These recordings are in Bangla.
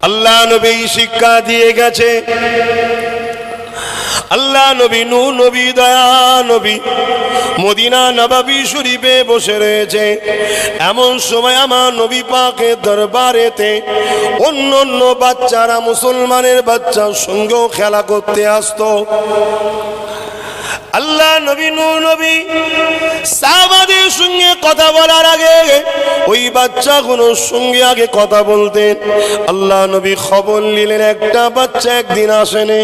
আল্লাহ নবী শিক্ষা দিয়ে গেছে। আল্লাহ নবী নূহ নবী দয়া নবী মদিনা নববী শরীফে বসে রয়েছে। এমন সময় আমার নবী পাকের দরবারেতে অন্য অন্য বাচ্চারা মুসলমানের বাচ্চার সঙ্গেও খেলা করতে আসতো। আল্লাহ নবী নূহ নবী সাহাবাদের সঙ্গে কথা বলার আগে ওই বাচ্চাগুলোর সঙ্গে আগে কথা বলতেন। আল্লাহ নবী খবর নিলেন একটা বাচ্চা একদিন আসেনি,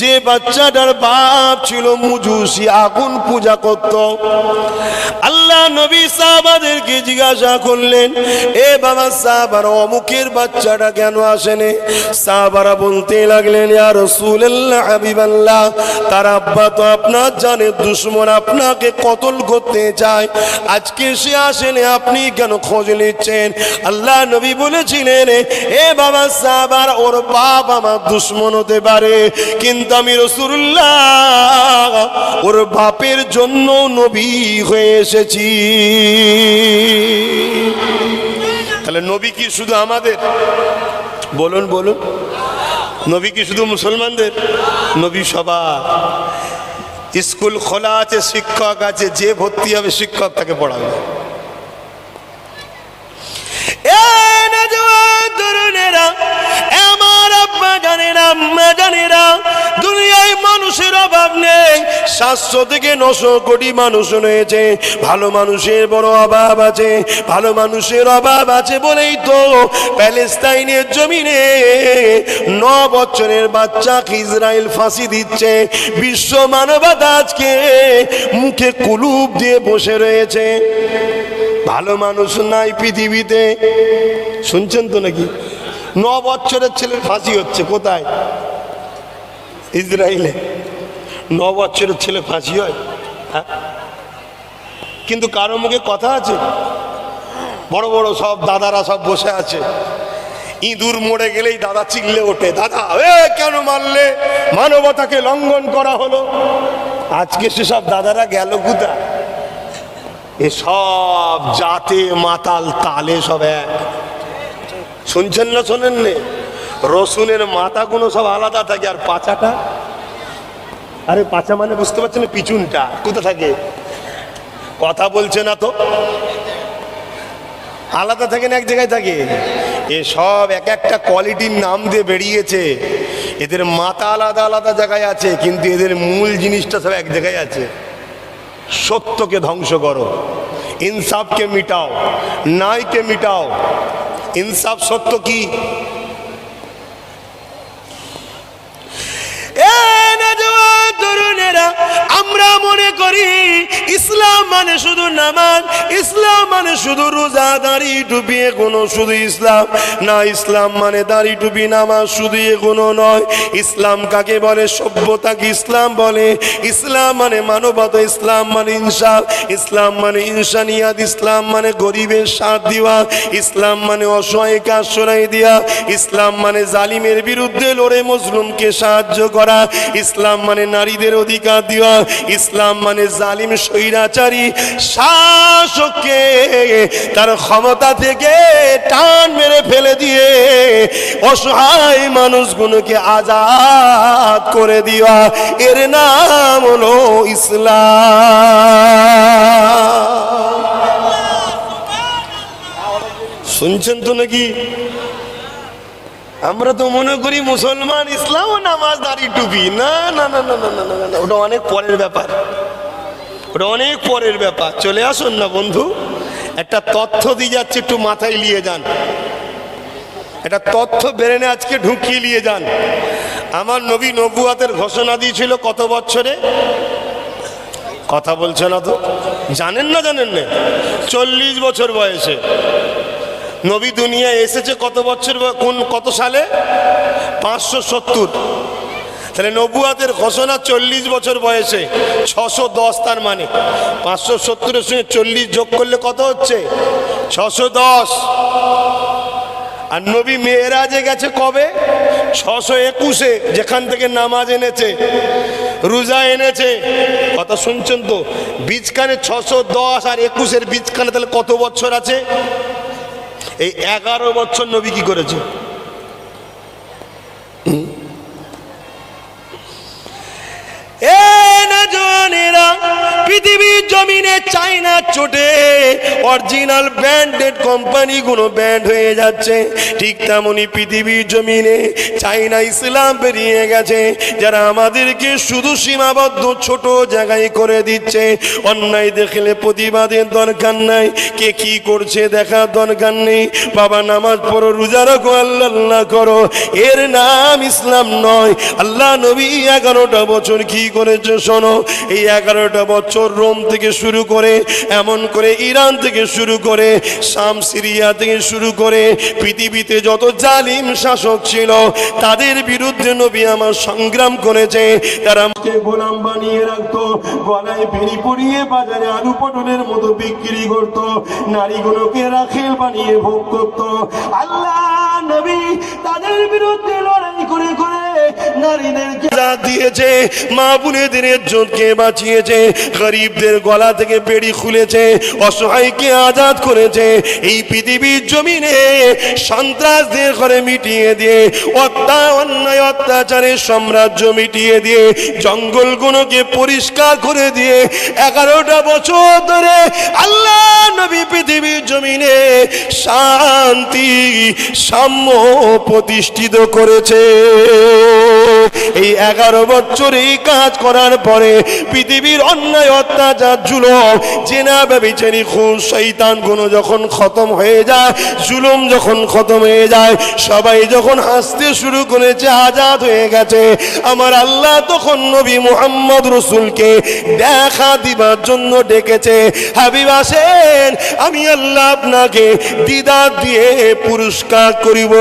যে বাচ্চাটার বাপ ছিল মুজুসি, আগুন পূজা করত। আল্লাহ নবী সাহাবাদেরকে জিজ্ঞাসা করলেন, এ বাবা সাহাবারা অমুকের বাচ্চাটা কেন আসেনি? সাহাবারা বলতে লাগলেন, ইয়া রাসূলুল্লাহ হাবিবাল্লাহ, তার আব্বা তো আপনার জানের দুশমন, আপনাকে কতল করতে চায়, আজকে সে আসেনি, আপনি কেন খোঁজ নিচ্ছেন? আল্লাহ নবী বলেছিলেন, এ বাবা সাহাবার ওর বাপ আমার দুশমন হতে পারে, কিন্তু আমি রাসূলুল্লাহ ওর বাপের জন্য নবী হয়ে এসেছি। তাহলে নবী কি শুধু আমাদের? বলুন বলুন, নবী কি শুধু মুসলমানদের? নবী সবার। স্কুল খোলা আছে, শিক্ষক আছে, যে ভর্তি হবে শিক্ষক তাকে পড়াবে। আমার আব্বা জানেনা, আম্মা জানেনা, দুনিয়ায় মানুষের অভাব নেই, 700 থেকে 900 কোটি মানুষ রয়েছে, ভালো মানুষের বড় অভাব আছে। ভালো মানুষের অভাব আছে বলেই তো প্যালেস্তাইনের জমিনে 9 বছরের বাচ্চাকে ইসরায়েল ফাঁসি দিচ্ছে। বিশ্ব মানবতা আজকে মুখে কুলুপ দিয়ে বসে রয়েছে। ভালো মানুষ নাই পৃথিবীতে, শুনছেন তো নাকি? 9 বছরের ছেলের ফাঁসি হচ্ছে কোথায়? ইসরায়েলে 9 বছরের ছেলে ফাঁসি হয়, হ্যাঁ? কিন্তু কারো মুখে কথা আছে? বড় বড় সব দাদারা সব বসে আছে, ইঁদুর মরে গেলেই দাদা চিল্লে ওঠে, দাদা এ কেন মারলে, মানবতাকে লঙ্ঘন করা হলো। আজকে সেসব দাদারা গেল কোথায়? এসব জাতে মাতাল তালে সব এক। শুনছেন না শোনেন নে? রসুনের মাথাগুলো সব আলাদা থাকে, আর পাচাটা, আরে পাচা মানে বুঝতে পারছেন না, পিছনটা কোথা থাকে? কথা বলছে না তো, আলাদা থাকে না এক জায়গায় থাকে। এসব এক একটা কোয়ালিটির নাম দিয়ে বেরিয়েছে, এদের মাথা আলাদা আলাদা জায়গায় আছে, কিন্তু এদের মূল জিনিসটা সব এক জায়গায় আছে। সত্যকে ধ্বংস করো, ইনসাফকে মিটাও, ন্যায়কে মিটাও। ইনসাফ সত্য কি? আমরা মনে করি ইসলাম মানে শুধু নামাজ, ইসলাম মানে শুধু রোজা, দাড়ি টুপি, এগুলো শুধু ইসলাম না। ইসলাম মানে দাড়ি টুপি নামাজ শুধু এগুলো নয়। ইসলাম কাকে বলে? সভ্যতাকে ইসলাম বলে। ইসলাম মানে মানবতা, ইসলাম মানে ইনসাফ, ইসলাম মানে ইনসানিয়াত, ইসলাম মানে গরিবের সাথ দেওয়া, ইসলাম মানে অসহায়কে আশ্রয় দেওয়া, ইসলাম মানে জালিমের বিরুদ্ধে লড়ে মজলুমকে সাহায্য করা, ইসলাম মানে নারীদের অধিকার দেওয়া, ইসলাম মানে জালিম স্বৈরাচারী শাসককে তার ক্ষমতা থেকে টান মেরে ফেলে দিয়ে অসহায় মানুষগুলোকে আজাদ করে দেওয়া, এর নাম হলো ইসলাম। শুনছেন তো নাকি? আমরা তো মনে করি মুসলমান ইসলাম ও নামাজ দাড়ি টুপি। না না না না না না না না, ওটা অনেক পরের ব্যাপার, ওটা অনেক পরের ব্যাপার। চলে আসুন না বন্ধু, একটা তথ্য দিয়ে যাচ্ছে, একটু মাথায় নিয়ে যান, একটা তথ্য ব্রেনে আজকে ঢুকিয়ে নিয়ে যান। আমার নবী নবুয়াতের ঘোষণা দিয়েছিল কত বছরে? কথা বলছে না তো, জানেন না? জানেন না? 40 বছর বয়সে নবী দুনিয়ায় এসেছে। কত বছর, কোন কত সালে? 570। তাহলে নবুয়াতের ঘোষণা 40 বছর বয়সে, 610। তার মানে 570-এর সঙ্গে 40 যোগ করলে কত হচ্ছে? 610। আর নবী মেরাজে গেছে কবে? 621-এ, যেখান থেকে নামাজ এনেছে, রোজা এনেছে। কথা শুনছেন তো? বীজখানে 610 আর 21-এর বীজখানে তাহলে কত বছর আছে? এই 11 বছর নবী কি করেছে? জমিনে চায়না চোটে অরিজিনাল ব্র্যান্ডেড কোম্পানিগুলো ব্যান্ড হয়ে যাচ্ছে, ঠিক তেমনি পৃথিবীর জমিনে চায়না ইসলাম বেরিয়ে গেছে, যারা আমাদেরকে শুধু সীমাবদ্ধ ছোট জায়গায় করে দিচ্ছে। অন্যায় দেখলে প্রতিবাদের দরকার নাই, কে কি করছে দেখার দরকার নেই। বাবা নামাজ পড়ো, রোজা রাখো, আল্লাহ করো, এর নাম ইসলাম নয়। আল্লাহ নবী 11টা বছর কি করেছে শোনো। এই 11টা বছর রোম থেকে শুরু করে, এমন করে ইরান থেকে শুরু করে, শাম সিরিয়া থেকে শুরু করে পৃথিবীতে যত জালিম শাসক ছিল তাদের বিরুদ্ধে নবী আমার সংগ্রাম করেছে। তারা আমাকে গোলাম বানিয়ে রাখতো, গলায় বেনি পরিয়ে বাজারে আলু পটলের মতো বিক্রি করত, নারীগুলোকে রাখেল বানিয়ে ভোগ করত। আল্লাহ নবী তাদের বিরুদ্ধে লড়াই করে করে নারীদেরকে দিয়েছে, মা বোনেদের ইজ্জতকে বাঁচিয়েছে, গরিবদের গলা থেকে বেড়ি খুলেছে, অসহায়কে আজাদ করেছে। এই পৃথিবীর জমিনে সন্ত্রাসদের ঘরে মিটিয়ে দিয়ে, অন্যায় অত্যাচারের সাম্রাজ্য মিটিয়ে দিয়ে, জঙ্গলগুলোকে পরিষ্কার করে দিয়ে 11টা বছর ধরে আল্লাহ নবী পৃথিবীর জমিনে শান্তি সাম্য প্রতিষ্ঠিত করেছে। এই 11 বছর এই কাজ করার পরে পৃথিবীর অন্যায় অত্যাচার জুলুম জেনা ব্যভিচারী খুন শয়তান গুলো যখন খতম হয়ে যায়, জুলুম যখন খতম হয়ে যায়, সবাই যখন হাসতে শুরু করেছে, আজাদ হয়ে গেছে, আমার আল্লাহ তখন নবী মুহাম্মদ রাসূলকে দেখা দিবার জন্য ডেকেছে। হাবিব আসেন, আমি আল্লাহ আপনাকে দিদার দিয়ে পুরস্কার করিব।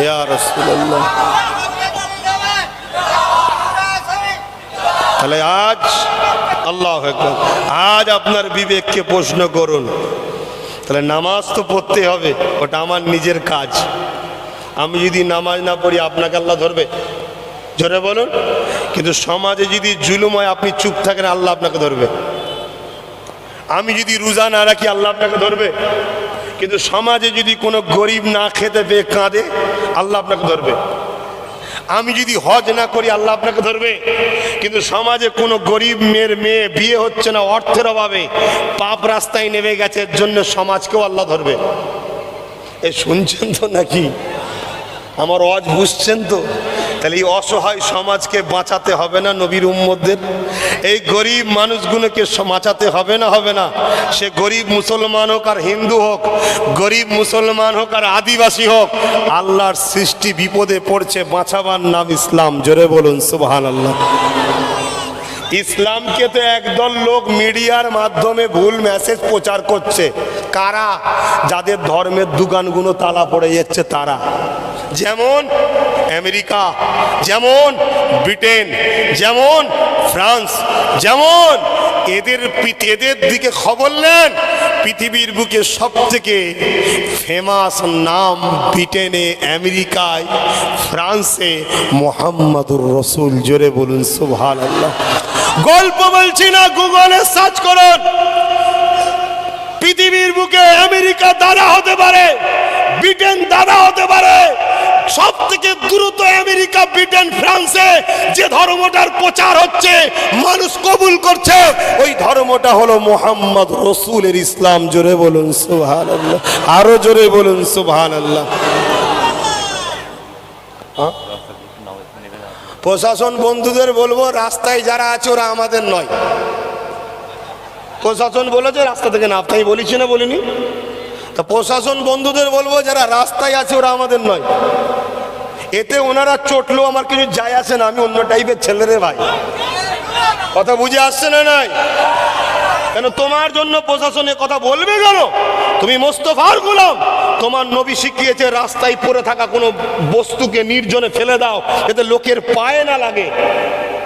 ইয়া রাসূলুল্লাহ। তাহলে আজ আল্লাহু আকবার, আজ আপনার বিবেককে প্রশ্ন করুন, তাহলে নামাজ তো পড়তে হবে, ওটা আমার নিজের কাজ। আমি যদি নামাজ না পড়ি আপনাকে আল্লাহ ধরবে? জোরে বলুন। কিন্তু সমাজে যদি জুলুম হয়, আপনি চুপ থাকেন, আল্লাহ আপনাকে ধরবে। আমি যদি রোজা না রাখি, আল্লাহ আপনাকে ধরবে। কিন্তু সমাজে যদি কোনো গরিব না খেতে পেয়ে কাঁদে, আল্লাহ আপনাকে ধরবে। আমি যদি হজ না করি, আল্লাহ আপনাকে ধরবে। কিন্তু সমাজে কোনো গরিব মেয়ে বিয়ে হচ্ছে না, অর্থের অভাবে পাপ রাস্তায় নেমে গেছে, এর জন্য সমাজকেও আল্লাহ ধরবে। এ শুনছেন তো নাকি? আমার ওয়াজ বুঝছেন তো? তাহলে এই অসহায় সমাজকে বাঁচাতে হবে না নবীর উম্মতদের? এই গরিব মানুষগুলোকে বাঁচাতে হবে না? হবে না? সে গরিব মুসলমান হোক আর হিন্দু হোক, গরিব মুসলমান হোক আর আদিবাসী হোক, আল্লাহর সৃষ্টি বিপদে পড়ছে, বাঁচাবার নাম ইসলাম। জোরে বলুন সুবহানাল্লাহ। ইসলামকে তো একদল লোক মিডিয়ার মাধ্যমে ভুল মেসেজ প্রচার করছে। কারা? যাদের ধর্মের দোকানগুলো তালা পড়ে যাচ্ছে তারা। যেমন আমেরিকা, যেমন ব্রিটেন, যেমন ফ্রান্স, যেমন এদের দিকে খবর নেন। পৃথিবীর বুকে সবথেকে ফেমাস নাম ব্রিটেনে, আমেরিকায়, ফ্রান্সে মুহাম্মাদুর রাসূল। জোরে বলুন সুবহানাল্লাহ। গল্প বলছি না, গুগলে সার্চ করুন। পৃথিবীর বুকে আমেরিকা দ্বারা হতে পারে, ব্রিটেন দ্বারা হতে পারে, সব থেকে দ্রুত আমেরিকা, ব্রিটেন, ফ্রান্সে যে ধর্মটার প্রচার হচ্ছে, মানুষ কবুল করছে, ওই ধর্মটা হলো মুহাম্মদ রাসূলের ইসলাম। জোরে বলুন সুবহানাল্লাহ। আরো জোরে বলুন সুবহানাল্লাহ। প্রশাসন বন্ধুদের বলবো, রাস্তায় যারা আছে ওরা আমাদের নয়। প্রশাসন বলেছে রাস্তা থেকে না, আমি বলেছি না? বলিনি? তা প্রশাসন বন্ধুদের বলবো, যারা রাস্তায় আছে ওরা আমাদের নয়। এতে ওনারা চটলো আমার কিছু যায় আসে না, আমি অন্য টাইপের ছেলেরে ভাই। কথা বুঝে আসছে না? নাই কেন? তোমার জন্য প্রশাসনের কথা বলবে কেন? তুমি মোস্তফার গোলাম। তোমার নবী শিখিয়েছে রাস্তায় পড়ে থাকা কোনো বস্তুকে নির্জনে ফেলে দাও, যাতে লোকের পায়ে না লাগে।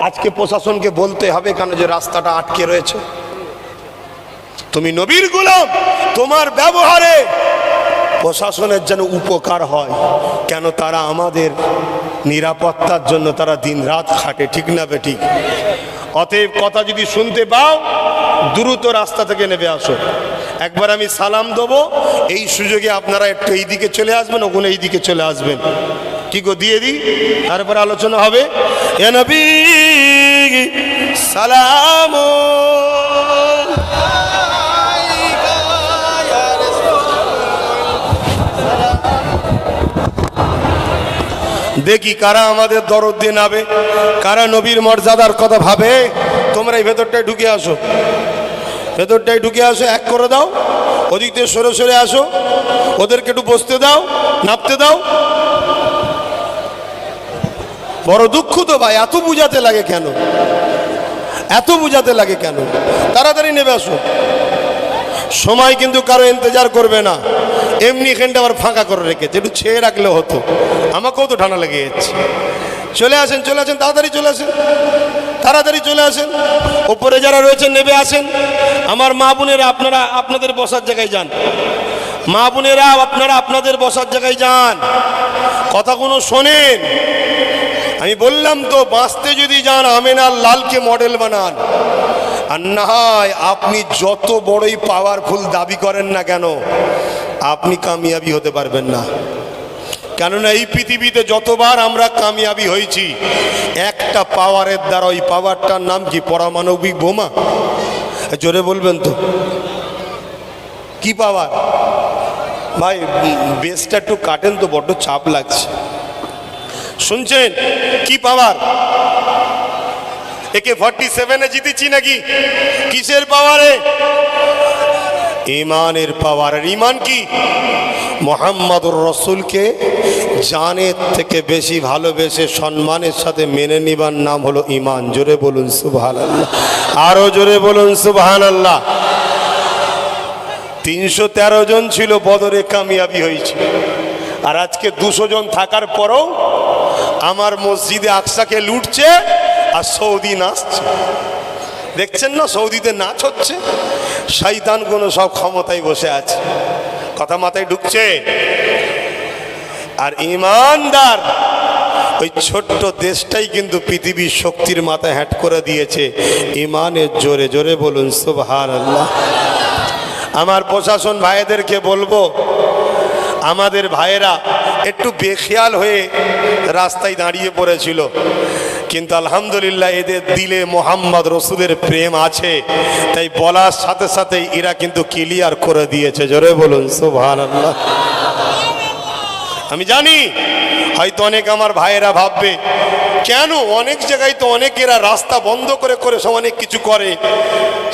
আজকে প্রশাসনকে বলতে হবে কেন যে রাস্তাটা আটকে রয়েছে? তুমি নবীর গোলাম, তোমার ব্যবহারে প্রশাসনের যেন উপকার হয়। কেন? তারা আমাদের নিরাপত্তার জন্য তারা দিন রাত খাটে, ঠিক না বেঠিক? অতএব কথা যদি শুনতে পাও, দ্রুত রাস্তা থেকে নেমে আসো। একবার আমি সালাম দেবো, এই সুযোগে আপনারা একটু এই দিকে চলে আসবেন, ওখানে এই দিকে চলে আসবেন। কি গো দিয়ে দিই, তারপরে আলোচনা হবে। ইয়া নবী সালাম, দেখি কারা আমাদের দরদ দিয়ে নাবে, কারা নবীর মর্যাদার কথা ভাবে। তোমরা এই ভেতরটায় ঢুকে আসো, ভেতরটায় ঢুকে আসো, এক করে দাও, ওদিক দিয়ে সরে সরে আসো, ওদেরকে একটু বসতে দাও, নাপতে দাও। বড় দুঃখ তো ভাই, এত বুঝাতে লাগে কেন, এত বুঝাতে লাগে কেন? তাড়াতাড়ি নেবে আসো, সময় কিন্তু কারো ইন্তজার করবে না। এমনি এখানটা আবার ফাঁকা করে রেখেছে, একটু ছেয়ে রাখলে হতো, আমাকেও তো ঠান্ডা লেগে যাচ্ছে। চলে আসেন, চলে আসেন, তাড়াতাড়ি চলে আসেন, তাড়াতাড়ি চলে আসেন। ওপরে যারা রয়েছেন নেবে আসেন। আমার মা বোনেরা আপনারা আপনাদের বসার জায়গায় যান, মা বোনেরা আপনারা আপনাদের বসার জায়গায় যান, কথাগুলো শোনেন। আমি বললাম তো, বাঁচতে যদি যান আমেনার লালকে মডেল বানান, আর না হয় আপনি যত বড়ই পাওয়ারফুল দাবি করেন না কেন, আপনি কামিয়াবি হতে পারবেন না। কেননা এই পৃথিবীতে যতবার আমরা কামিয়াবি হয়েছি, একটা পাওয়ারের দ্বারা, ওই পাওয়ারটার নাম কি? পারমাণবিক বোমা। জোরে বলবেন তো, কি পাওয়ার? ভাই বেসটা একটু কাটেন তো, বড্ড চাপ লাগছে। শুনছেন কি পাওয়ার? একে 47-এ জিতেছি নাকি? কিসের পাওয়ারে? ইমানের পাওয়ার। ইমান কি? মুহাম্মদুর রাসূলকে জানের থেকে বেশি ভালোবেসে সম্মানের সাথে মেনে নিবার নাম হলো ইমান। জোরে বলুন সুবহানাল্লাহ, আরো জোরে বলুন সুবহানাল্লাহ। 313 জন ছিল বদরে, কামিয়াবি হয়েছে। আর আজকে 200 জন থাকার পরেও আমার মসজিদে আকসাকে লুটছে আর সৌদি নাচছে। দেখছেন না, সৌদিতে নাচ হচ্ছে, শয়তানগুলো সব ক্ষমতায় বসে আছে। কথা মাথায় ঢুকছে? আর ইমানদার ওই ছোট্ট দেশটাই কিন্তু পৃথিবীর শক্তির মাথায় হ্যাট করে দিয়েছে ইমানের জোরে। জোরে বলুন সুবহানাল্লাহ। আমার প্রশাসন ভাইদেরকে বলবো, আমাদের ভাইয়েরা একটু বেখেয়াল হয়ে রাস্তায় দাঁড়িয়ে পড়েছিল, কিন্তু আলহামদুলিল্লাহ এদের দিলে মোহাম্মদ রসুলের প্রেম আছে, তাই বলার সাথে সাথে এরা কিন্তু ক্লিয়ার করে দিয়েছে। জোরে বলুন সুবহানাল্লাহ। আমি জানি হয়তো অনেক আমার ভাইয়েরা ভাববে, কেন অনেক জায়গায় তো অনেকেরা রাস্তা বন্ধ করে করে সব অনেক কিছু করে,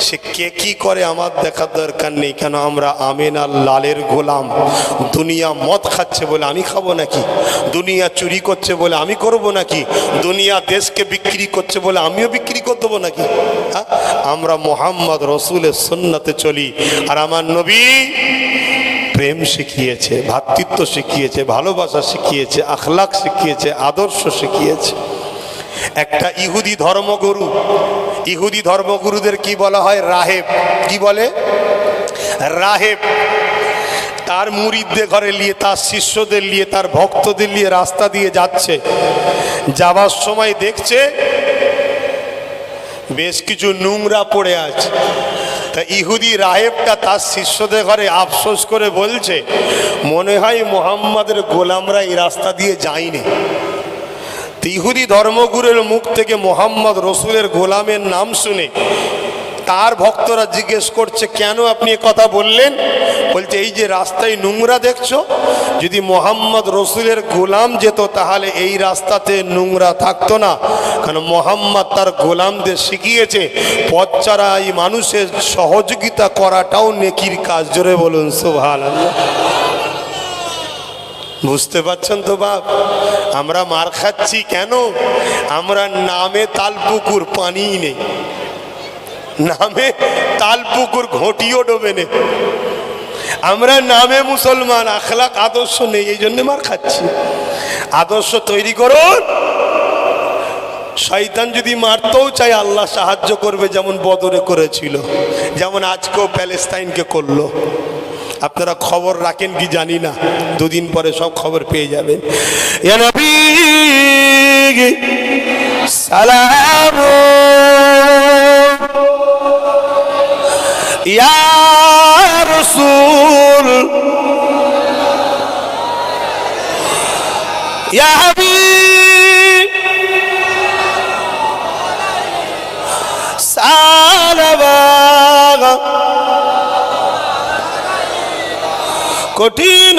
সে কে কি করে আমার দেখার দরকার নেই। কেন আমরা আমিনার লালের গোলাম। দুনিয়া মদ খাচ্ছে বলে আমি খাবো নাকি? দুনিয়া চুরি করছে বলে আমি করব নাকি? দুনিয়া দেশকে বিক্রি করছে বলে আমিও বিক্রি করে দেবো নাকি? হ্যাঁ, আমরা মোহাম্মদ রসুলের সুন্নতে চলি। আর আমার নবী প্রেম শিখিয়েছে, ভ্রাতৃত্ব শিখিয়েছে, ভালোবাসা শিখিয়েছে, আখলাক শিখিয়েছে, আদর্শ শিখিয়েছে। একটা ইহুদি ধর্মগুরু, ইহুদি ধর্মগুরুদের কি বলা হয়? রাহেব। কি বলে? রাহেব। তার মুরিদদের ঘরে নিয়ে, তার শিষ্যদের নিয়ে, তার ভক্তদের নিয়ে রাস্তা দিয়ে যাচ্ছে। যাবার সময় দেখছে বেশ কিছু নোংরা পড়ে আছে। তা ইহুদি রাহেবটা তার শিষ্যদের ঘরে আফসোস করে বলছে, মনে হয় মুহাম্মাদের গোলামরা এই রাস্তা দিয়ে যায়নি। ইহুদি ধর্মগুরুর মুখ থেকে মোহাম্মদ রসুলের গোলামের নাম শুনে তার ভক্তরা জিজ্ঞেস করছে, কেন আপনি কথা বললেন? বলছে, এই যে রাস্তায় নোংরা দেখছো, যদি মোহাম্মদ রসুলের গোলাম যেত তাহলে এই রাস্তাতে নোংরা থাকতো না। কারণ মোহাম্মদ তার গোলামদের শিখিয়েছে পথচারা এই মানুষের সহযোগিতা করাটাও নেকির কাজ। জোরে বলুন সুবহানাল্লাহ। বুঝতে পারছেন তো বাপ? আমরা মার খাচ্ছি কেন? আমরা নামে তালপুকুর, পানি নেই। নামে তালপুকুর, ঘটিও ডোবে নেই। আমরা নামে মুসলমান, আখলাক আদর্শ নেই, এই জন্য মার খাচ্ছি। আদর্শ তৈরি করুন। শয়তান যদি মারতেও চাই, আল্লাহ সাহায্য করবে, যেমন বদরে করেছিল, যেমন আজকেও প্যালেস্তাইনকে করলো। আপনারা খবর রাখেন কি জানি না, দুদিন পরে সব খবর পেয়ে যাবেন। ইয়া নবী সালাম, ইয়া রাসূল ইয়া হাবিব সালাম কঠিন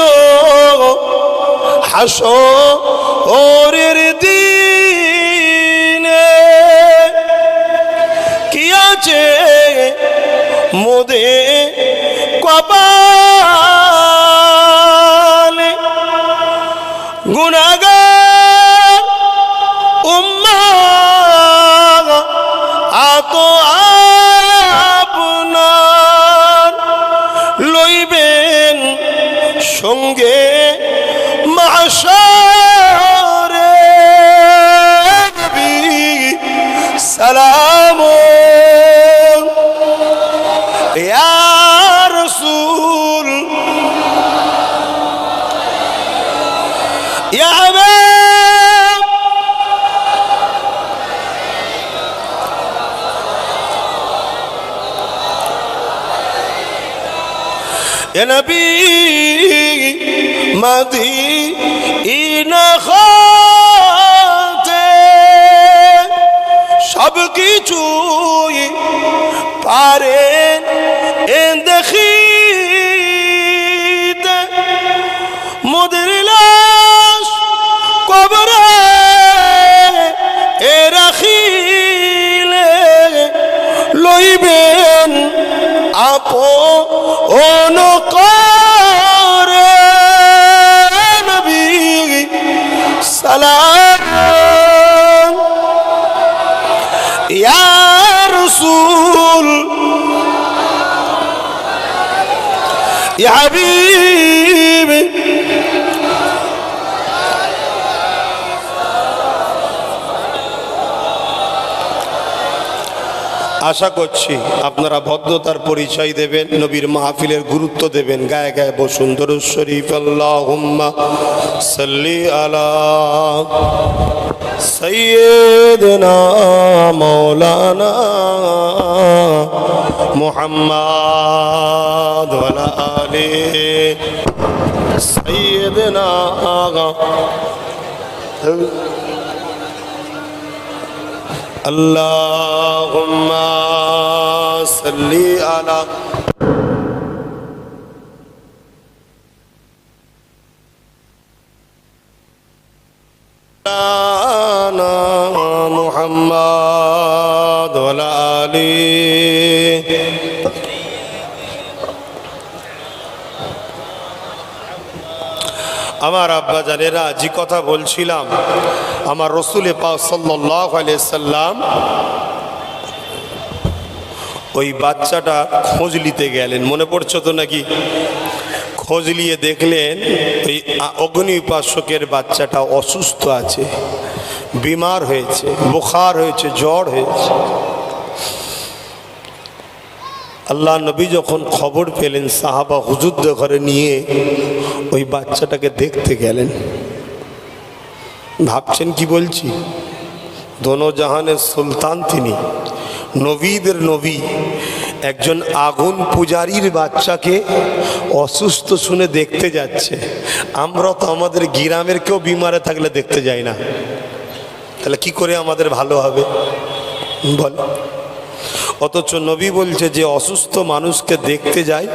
হাসরের দিনে কি আছে মোদের কপালে গুনাহগার উম্মাহ আতো আপনার লইবেন সঙ্গে মাশারে নবী সালাম ইয়া রাসূল ইয়া হাবিব ইয়া নবী মদিনা খাতে সব কিছুই পারেন দেখিতে মোদের লাশ কবরে রাখিলে লইবেন আপন করে নবী সালাম ইয়া রাসূল ইয়া হাবিব আশা করছি আপনারা ভদ্রতার পরিচয় দেবেন, নবীর মাহফিলের গুরুত্ব দেবেন। গায়ে গায়ে বসুন দরুদ শরীফ। আল্লাহুম্মা সাল্লি আলা সাইয়্যিদিনা মাওলানা মুহাম্মদ ওয়া আলা আলি সাইয়্যিদিনা আল্লাহুম্মা সাল্লি আলা মুহাম্মদ ওয়া আলা আলি আমার আব্বা জানেরা যে কথা বলছিলাম, আমার রসুলে পাক সাল্লাল্লাহু আলাইহি সাল্লাম ওই বাচ্চাটা খোঁজ নিতে গেলেন, মনে পড়ছে তো নাকি? খোঁজ নিয়ে দেখলেন ওই অগ্নি উপাসকের বাচ্চাটা অসুস্থ আছে, বিমার হয়েছে, বুখার হয়েছে, জ্বর হয়েছে। আল্লাহ নবী যখন খবর পেলেন, সাহাবা হুজুরদের ঘরে নিয়ে ওই বাচ্চাটাকে দেখতে গেলেন। ভাবছেন কি বলছি? দোনো জাহানের সুলতান তিনি, নবীদের নবী, একজন আগুন পূজারীর বাচ্চাকে অসুস্থ শুনে দেখতে যাচ্ছে। আমরা তো আমাদের গ্রামের কেউ বিমারে থাকলে দেখতে যাই না, তাহলে কি করে আমাদের ভালো হবে বল? অথচ নবী বলছে যে অসুস্থ মানুষকে দেখতে যায়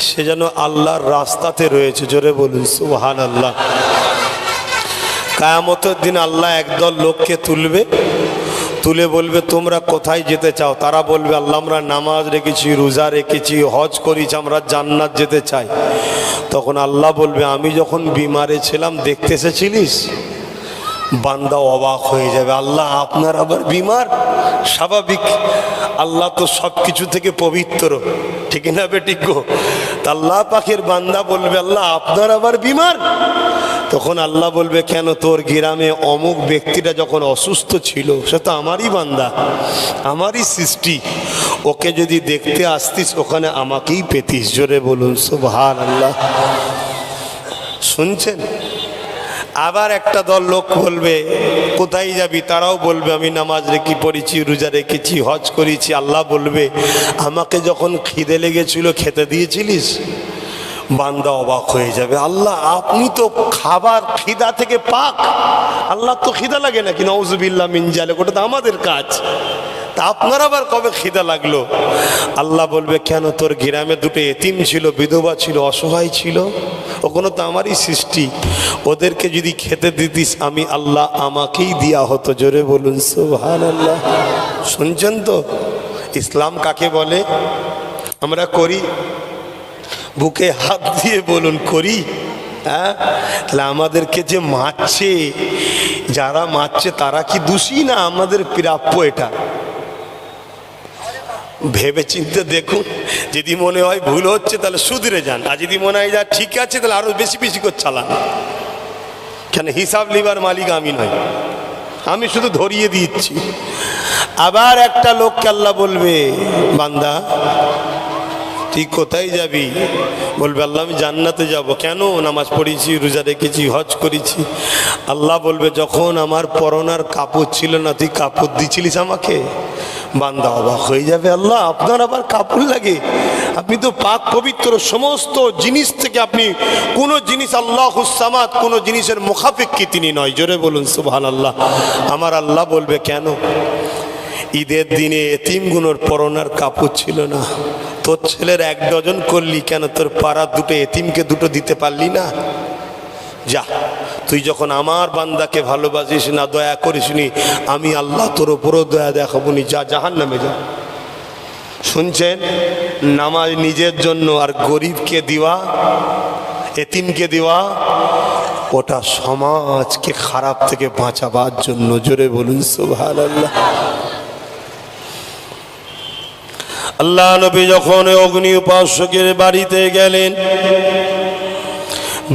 সে যেন আল্লাহর রাস্তাতে রয়েছে। জোরে বলুন সুবহানাল্লাহ। কিয়ামতের দিন আল্লাহ একদল লোককে তুলবে, তুলে বলবে তোমরা কোথায় যেতে চাও? তারা বলবে আল্লাহ আমরা নামাজ রেখেছি, রোজা রেখেছি, হজ করেছি, আমরা জান্নাত যেতে চাই। তখন আল্লাহ বলবে আমি যখন বিমারে ছিলাম দেখতে এসেছিলিস? বান্দা অবাক হয়ে যাবে, আল্লাহ আপনার আবার বিমার? স্বাভাবিক, আল্লাহ তো সব কিছু থেকে পবিত্র, ঠিক না বেঠিক গো? তা আল্লাহ পাকের বান্দা বলবে আল্লাহ আপনার আবার বিমার? তখন আল্লাহ বলবে কেন, তোর গ্রামে অমুক ব্যক্তিটা যখন অসুস্থ ছিল সে তো আমারই বান্দা, আমারই সৃষ্টি, ওকে যদি দেখতে আসতিস ওখানে আমাকেই পেতিস। জোরে বলুন সুবহানাল্লাহ। শুনছেন? আবার একটা দল লোক বলবে কোথায় যাবি? তারাও বলবে আমি নামাজ রেখে পড়েছি, রোজা রেখেছি, হজ করেছি। আল্লাহ বলবে আমাকে যখন খিদে লেগেছিল খেতে দিয়েছিলিস? বান্দা অবাক হয়ে যাবে, আল্লাহ আপনি তো খাবার খিদা থেকে পাক, আল্লাহ তো খিদা লাগে নাকি? নাউজুবিল্লাহ মিন যালিক, ওটা তো আমাদের কাজ, তা আপনার আবার কবে খিদা লাগলো? আল্লাহ বলবে কেন, তোর গ্রামে দুটো এতিম ছিল, বিধবা ছিল, অসহায় ছিল, ওগুলো তো আমারই সৃষ্টি, ওদেরকে যদি খেতে দিতিস আমি আল্লাহ আমাকেই দেয়া হতো। জোরে বলুন সুবহানাল্লাহ। শুনছেন তো ইসলাম কাকে বলে? আমরা করি? বুকে হাত দিয়ে বলুন করি? হ্যাঁ, তাহলে আমাদেরকে যে মারছে, যারা মারছে তারা কি দোষী না আমাদের প্রাপ্য? এটা ভেবে চিন্তে দেখুন। যদি মনে হয় ভুল হচ্ছে তাহলে শুধরে যান, আর যদি মনে হয় যা ঠিক আছে তাহলে আরো বেশি বেশি করে চালান। কেন হিসাব লিবার মালিক আমি নয়, আমি শুধু ধরিয়ে দিচ্ছি। আবার একটা লোককে আল্লাহ বলবে, বান্দা তুই কোথায় যাবি? বলবে আল্লাহ আমি জান্নাতে যাব। কেন? নামাজ পড়েছি, রোজা রেখেছি, হজ করেছি। আল্লাহ বলবে যখন আমার পরনার কাপড় ছিল না তুই কাপড় দিছিলিস আমাকে? বান্দা অবাক হয়ে যাবে, আল্লাহ আপনার আবার কাপড় লাগে? আপনি তো পাক পবিত্র, সমস্ত জিনিস থেকে আপনি কোনো জিনিস আল্লাহুস সামাদ, কোনো জিনিসের মুখাপেক্ষী তিনি নয়। জোরে বলুন সুবহানাল্লাহ। আমার আল্লাহ বলবে কেন? ঈদের দিনে এতিমগুলোর পরনার কাপড় ছিল না, তোর ছেলের 1 ডজন করলি, কেন তোর পাড়ার দুটো এতিমকে দুটো দিতে পারলি না? যা, তুই যখন আমার বান্দাকে ভালোবাসিস না, দয়া করিস নি, আমি আল্লাহ তোর ওপরও দয়া দেখাবো নি, যা জাহান্নামে যা। শুনছেন? নামাজ নিজের জন্য, আর গরিবকে দেওয়া, এতিমকে দেওয়া, ওটা সমাজকে খারাপ থেকে বাঁচাবার জন্য। জোরে বলুন সুবহানাল্লাহ। আল্লাহ নবী যখন অগ্নি উপাসকের বাড়িতে গেলেন,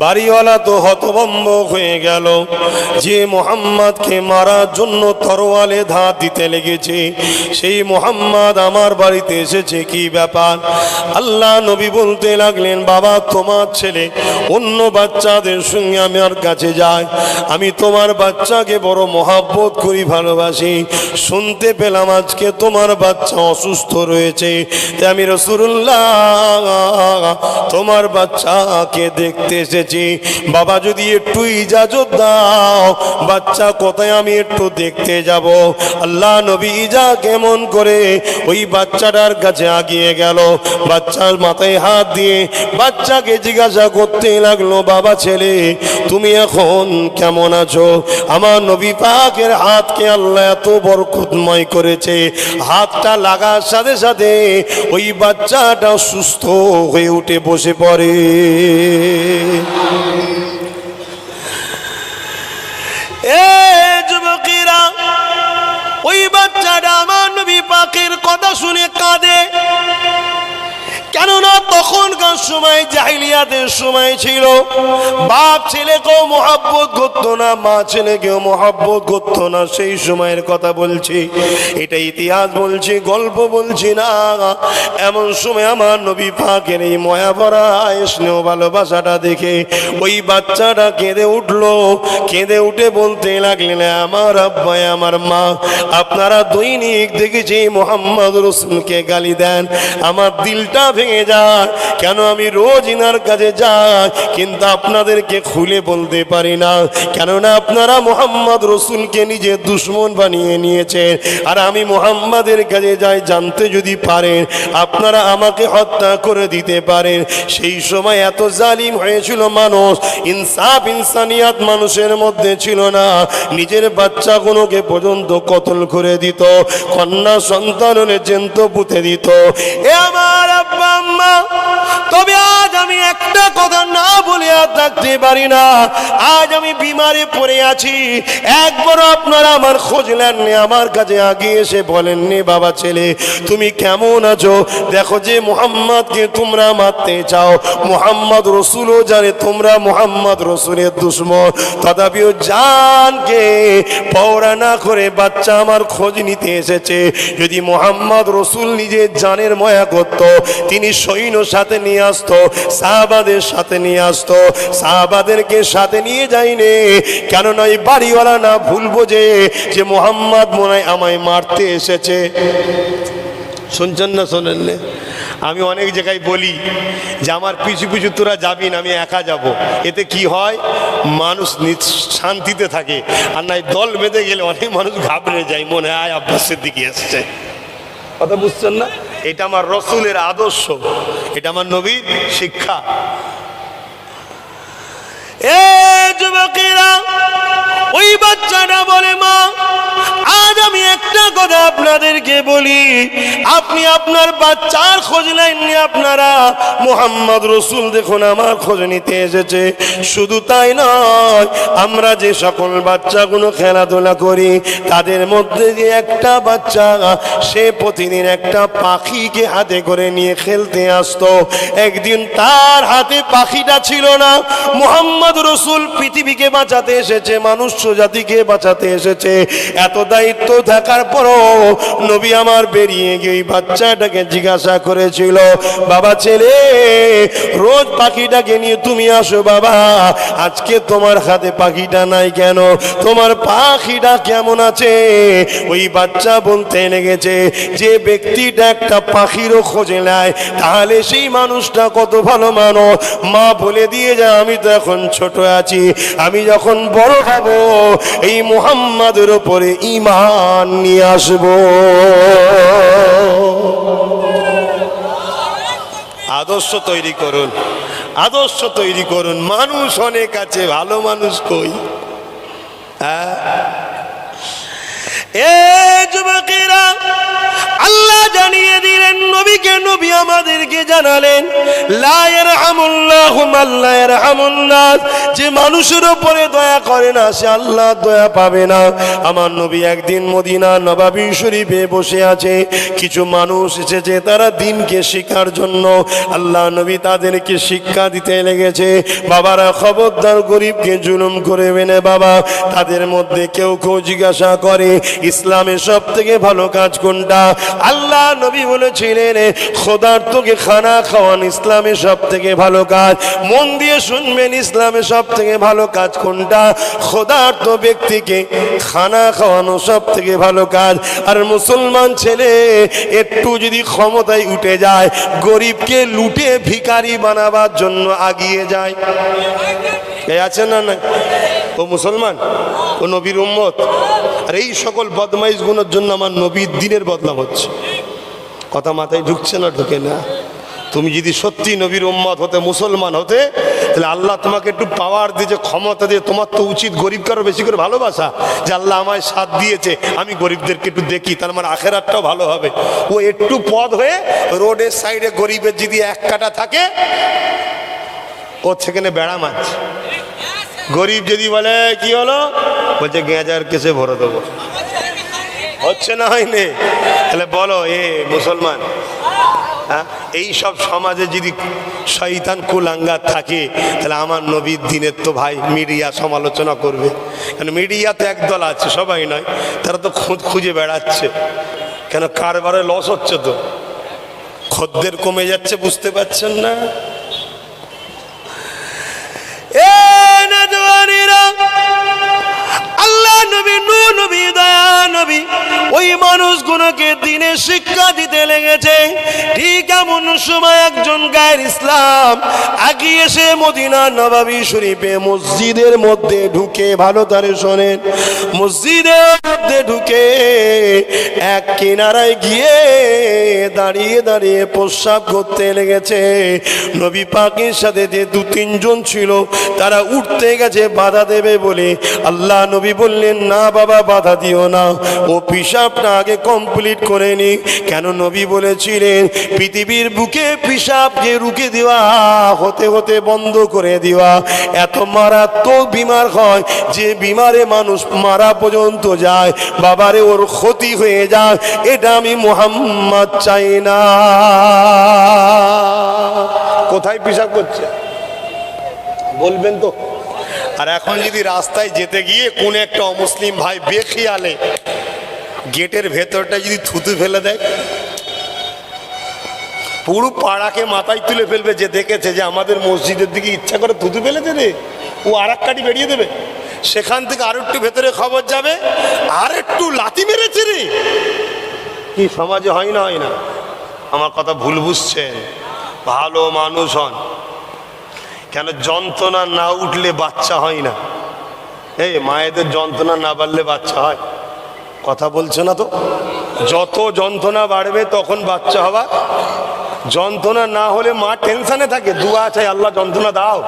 বাড়িওয়ালা তো হতভম্ব হয়ে গেল, যে মুহাম্মদকে মারার জন্য তরোয়ালে ধার দিতে লেগেছে, সেই মুহাম্মদ আমার বাড়িতে এসেছে, কি ব্যাপার? আল্লাহ নবী বলতে লাগলেন, বাবা তোমার ছেলে অন্য বাচ্চাদের সঙ্গে আমার কাছে যায়, আমি তোমার বাচ্চাকে বড় মহাব্বত করি, ভালোবাসি। শুনতে পেলাম আজকে তোমার বাচ্চা অসুস্থ রয়েছে, তাই আমি রাসূলুল্লাহ তোমার বাচ্চাকে দেখতে এসেছি। বাবা যদি একটু ইজাজত দাও, বাচ্চা কোথায়, আমি একটু দেখতে যাব। আল্লাহ নবী ইজা কেমন করে ওই বাচ্চাটার কাছে আগিয়ে গেল, বাচ্চার মাথায় হাত দিয়ে বাচ্চাকে জিজ্ঞাসা করতে লাগলো, বাবা ছেলে তুমি এখন কেমন আছো? আমার নবী পাকের হাতকে আল্লাহ এত বরকতময় করেছে, হাতটা লাগার সাথে সাথে ওই বাচ্চাটা সুস্থ হয়ে উঠে বসে পড়ে। যুবকেরা, ওই বাচ্চাটা আমার নবী পাকের কথা শুনে কাঁদে। কেননা তখনকার সময় জাহিলিয়াতের সময় ছিল, বাপ ছেলেকেও মহব্বত করতো না, মা ছেলেকেও মহব্বত করতো না। সেই সময়ের কথা বলছি, এটা ইতিহাস বলছি, গল্প বলছি না। এমন সময় আমার নবী পাকের এই ময়া ভরা স্নেহ ভালোবাসাটা দেখে ওই বাচ্চাটা কেঁদে উঠলো। কেঁদে উঠে বলতে লাগলেন, আমার আব্বা আমার মা আপনারা দৈনিক দেখেছি মুহাম্মদ রাসূলকে গালি দেন, আমার দিলটা ভেঙে যায়। কেন? আমি রোজ ইনার কাছে যাই, কিন্তু আপনাদেরকে খুলে বলতে পারি না, কেননা আপনারা মুহাম্মদ রাসূলকে নিজের দুশমন বানিয়ে নিয়েছেন। আর আমি মুহাম্মাদের কাছে যাই, জানতে যদি পারেন আপনারা আমাকে হত্যা করে দিতে পারেন। সেই সময় এত জালিম হয়েছিল মানুষ, ইনসাফ ইনসানিয়াত মানুষের মধ্যে ছিল না। নিজের বাচ্চাগুলোকে পর্যন্ত কতল করে দিত, কন্যা সন্তান হলে জ্যান্ত পুঁতে দিত। এ আমার আব্বা আম্মা, তবে আজ আমি একটা কথা না বলে আর থাকতে পারি না। আজ আমি বিমারে পড়ে আছি, একবারও আপনারা আমার খোঁজ নেননি, আমার কাছে আগে এসে বলেননি বাবা ছেলে তুমি কেমন আছো? দেখো যে মুহাম্মদকে তোমরা মারতে চাও, মুহাম্মদ রাসূলও জানে তোমরা মুহাম্মদ রাসূলের দুশমন, তথাপিও জানকে পওরা না করে বাচ্চা আমার খোঁজ নিতে এসেছে। যদি মুহাম্মদ রাসূল নিজের জানের ময়া করত, তিনি সৈন্য সাথে নিয়ে আসতো, সাহাবাদের সাথে নিয়ে আসতো, সাহাবাদেরকে সাথে নিয়ে যায়নি। কেননা এই বাড়িওয়ালা না ভুল বোঝে যে মুহাম্মদ মনে হয় আমায় মারতে এসেছে। শুনছেন না শোনেন? আমি অনেক জায়গায় বলি যে আমার পিছু পিছু তোরা যাবি না, আমি একা যাব। এতে কি হয়, মানুষ শান্তিতে থাকে। আর নাই দল বেঁধে গেলে অনেক মানুষ ঘাবড়ে যায়, মনে হয় আব্বাসের দিকে এসছে। কথা বুঝছেন না? এটা আমার রসুলের আদর্শ, এটা আমার নবীর শিক্ষা। এ যুবকেরা, ওই বাচ্চাটা বলে, মা আজ আমি একটা কথা আপনাদেরকে বলি, আপনি আপনার বাচ্চার খোঁজ নেননি, আপনারা মুহাম্মদ রসুল দেখুন আমার খোঁজ নিতে এসেছে। শুধু তাই নয়, আমরা যে সকল বাচ্চাগুলো খেলাধুলা করি তাদের মধ্যে যে একটা বাচ্চা সে প্রতিদিন একটা পাখিকে হাতে করে নিয়ে খেলতে আসতো, একদিন তার হাতে পাখিটা ছিল না। মুহাম্মদ রসুল পৃথিবীকে বাঁচাতে এসেছে, মানুষ জাতিকে বাঁচাতে এসেছে। এত দায়িত্ব থাকার পরও নবী আমার বেরিয়ে গিয়ে বাচ্চাটাকে জিজ্ঞাসা করেছিল, বাবা ছেলে, রোজ পাখিটাকে নিয়ে তুমি আসো, বাবা আজকে তোমার হাতে পাখিটা নাই কেন? তোমার পাখিটা কেমন আছে? ওই বাচ্চা বলতে লেগেছে, যে ব্যক্তিটা একটা পাখিরও খোঁজে নেয় তাহলে সেই মানুষটা কত ভালো মানুষ। মা বলে দিয়ে যায়, আমি তো এখন ছোট আছি, আমি যখন বড় হব এই মুহাম্মাদের উপরে ঈমান নিয়ে আসব। আদর্শ তৈরি করুন, আদর্শ তৈরি করুন। মানুষ অনেক আছে, ভালো মানুষ কই? এ যুবকেরা, আল্লাহ জানিয়ে দিলেন নবীকে, নবী আমাদেরকে জানালেন, লা ইয়ারহামুল্লাহু মান লা ইয়ারহামুন নাস, যে মানুষের উপরে দয়া করে না সে আল্লাহ দয়া পাবে না। আমার নবী একদিন মদিনা নববী শরীফে বসে আছে, কিছু মানুষ এসেছে তারা দ্বীনকে শেখার জন্য। আল্লাহ নবী তাদেরকে শিক্ষা দিতে লেগেছে, বাবারা খবরদার গরিবকে জুলুম করবে না বাবা। তাদের মধ্যে কেউ কেউ জিজ্ঞাসা করে, ইসলামের সব থেকে ভালো কাজ কোনটা? আল্লাহ নবী বলেছিলেন, খোদার্থকে খানা খাওয়ান ইসলামের সব থেকে ভালো কাজ। মন দিয়ে শুনবেন, ইসলামের সব থেকে ভালো কাজ কোনটা? খোদার্থ ব্যক্তিকে খানা খাওয়ানো সব থেকে ভালো কাজ। আর মুসলমান ছেলে একটু যদি ক্ষমতায় উঠে যায়, গরিবকে লুটে ভিখারি বানাবার জন্য আগিয়ে যায়। কে আছে না? না, ও মুসলমান, ও নবীর উম্মত। আর এই সকল বদমাইশ গুণের জন্য আমার নবীর দিনের বদনাম হচ্ছে। কথা মাথায় ঢুকছে না? ঢুকে না? তুমি যদি সত্যি নবীর উম্মত হতে, মুসলমান হতে, তাহলে আল্লাহ তোমাকে একটু পাওয়ার দিয়েছে, ক্ষমতা দিয়ে, তোমার তো উচিত গরিবকে আরো বেশি করে ভালোবাসা, যে আল্লাহ আমায় সাথ দিয়েছে, আমি গরিবদেরকে একটু দেখি, তার মানে আখেরাতটাও ভালো হবে। ও একটু পদ হয়ে রোডের সাইডে গরিবের যদি এক কাটা থাকে, ও সেখানে বেড়া মাছ। গরিব যদি বলে কি হলো, বলছে গেঁজার কেসে ভরে দেবো। হচ্ছে না? হয়নি? তাহলে বলো, এ মুসলমান, হ্যাঁ, এই সব সমাজে যদি শয়তান কুলাঙ্গার থাকে, তাহলে আমার নবীর দিনের তো ভাই মিডিয়া সমালোচনা করবে। কারণ মিডিয়াতে একদল আছে, সবাই নয়, তারা তো খুঁজে বেড়াচ্ছে। কেন? কারবারে লস হচ্ছে, তো খদ্দের কমে যাচ্ছে, বুঝতে পারছেন না? আল্লাহ নবী, নূহ নবী, দয়া নবী ওই মানুষগুলোকে দিনের শিক্ষা দিতে লেগেছে। ঠিক এমন সময় একজন গায়ের ইসলাম আগিয়ে এসে মদিনা নববী শরীফে মসজিদের মধ্যে ঢুকে, ভালো তারে শোনেন, মসজিদের মধ্যে ঢুকে এক কিনারায় গিয়ে দাঁড়িয়ে দাঁড়িয়ে প্রস্রাব করতে লেগেছে। নবী পাকের সাথে যে দু তিনজন ছিল তারা উঠতে গেছে বাধা দেবে বলে, আল্লাহ নবী বললেন, না বাবা, বাধা দিও না, ও পিশাবটা আগে কমপ্লিট করে নি। কেন? নবী বলেছিলেন, পৃথিবীর বুকে পিশাবকে রুখে দেওয়া, হতে হতে বন্ধ করে দেওয়া এত মারাত্মক বিমার হয় যে বিমারে মানুষ মারা পর্যন্ত যায়। বাবারে, ওর ক্ষতি হয়ে যায়, এটা আমি মুহাম্মদ চাই না। কোথায় পিশাব করছে বলবেন তো? আর এখন যদি রাস্তায় যেতে গিয়ে কোন একটা অমুসলিম ভাই বেখিয়ালে গেটের ভেতরটা যদি থুতু ফেলে দেয়, পুরো পাড়াকে মাথায় তুলে ফেলবে। যে দেখেছে যে আমাদের মসজিদের দিকে ইচ্ছা করে থুতু ফেলে দেবে, ও আর এক কাটি বেরিয়ে দেবে। সেখান থেকে আর একটু ভেতরে খবর যাবে, আর একটু লাথি মেরেছে রে। কি সমাজে হয় না? হয় না? আমার কথা ভুল বুঝছেন, ভালো মানুষ হন। কেন যন্ত্রণা না উঠলে বাচ্চা হয় না? এই মায়েদের যন্ত্রণা না বাড়লে বাচ্চা হয়? কথা বলছে না তো। যত যন্ত্রণা বাড়বে তখন বাচ্চা হওয়া। যন্ত্রণা না হলে মা টেনশনে থাকে, দুয়া চাই আল্লাহ যন্ত্রণা দাও,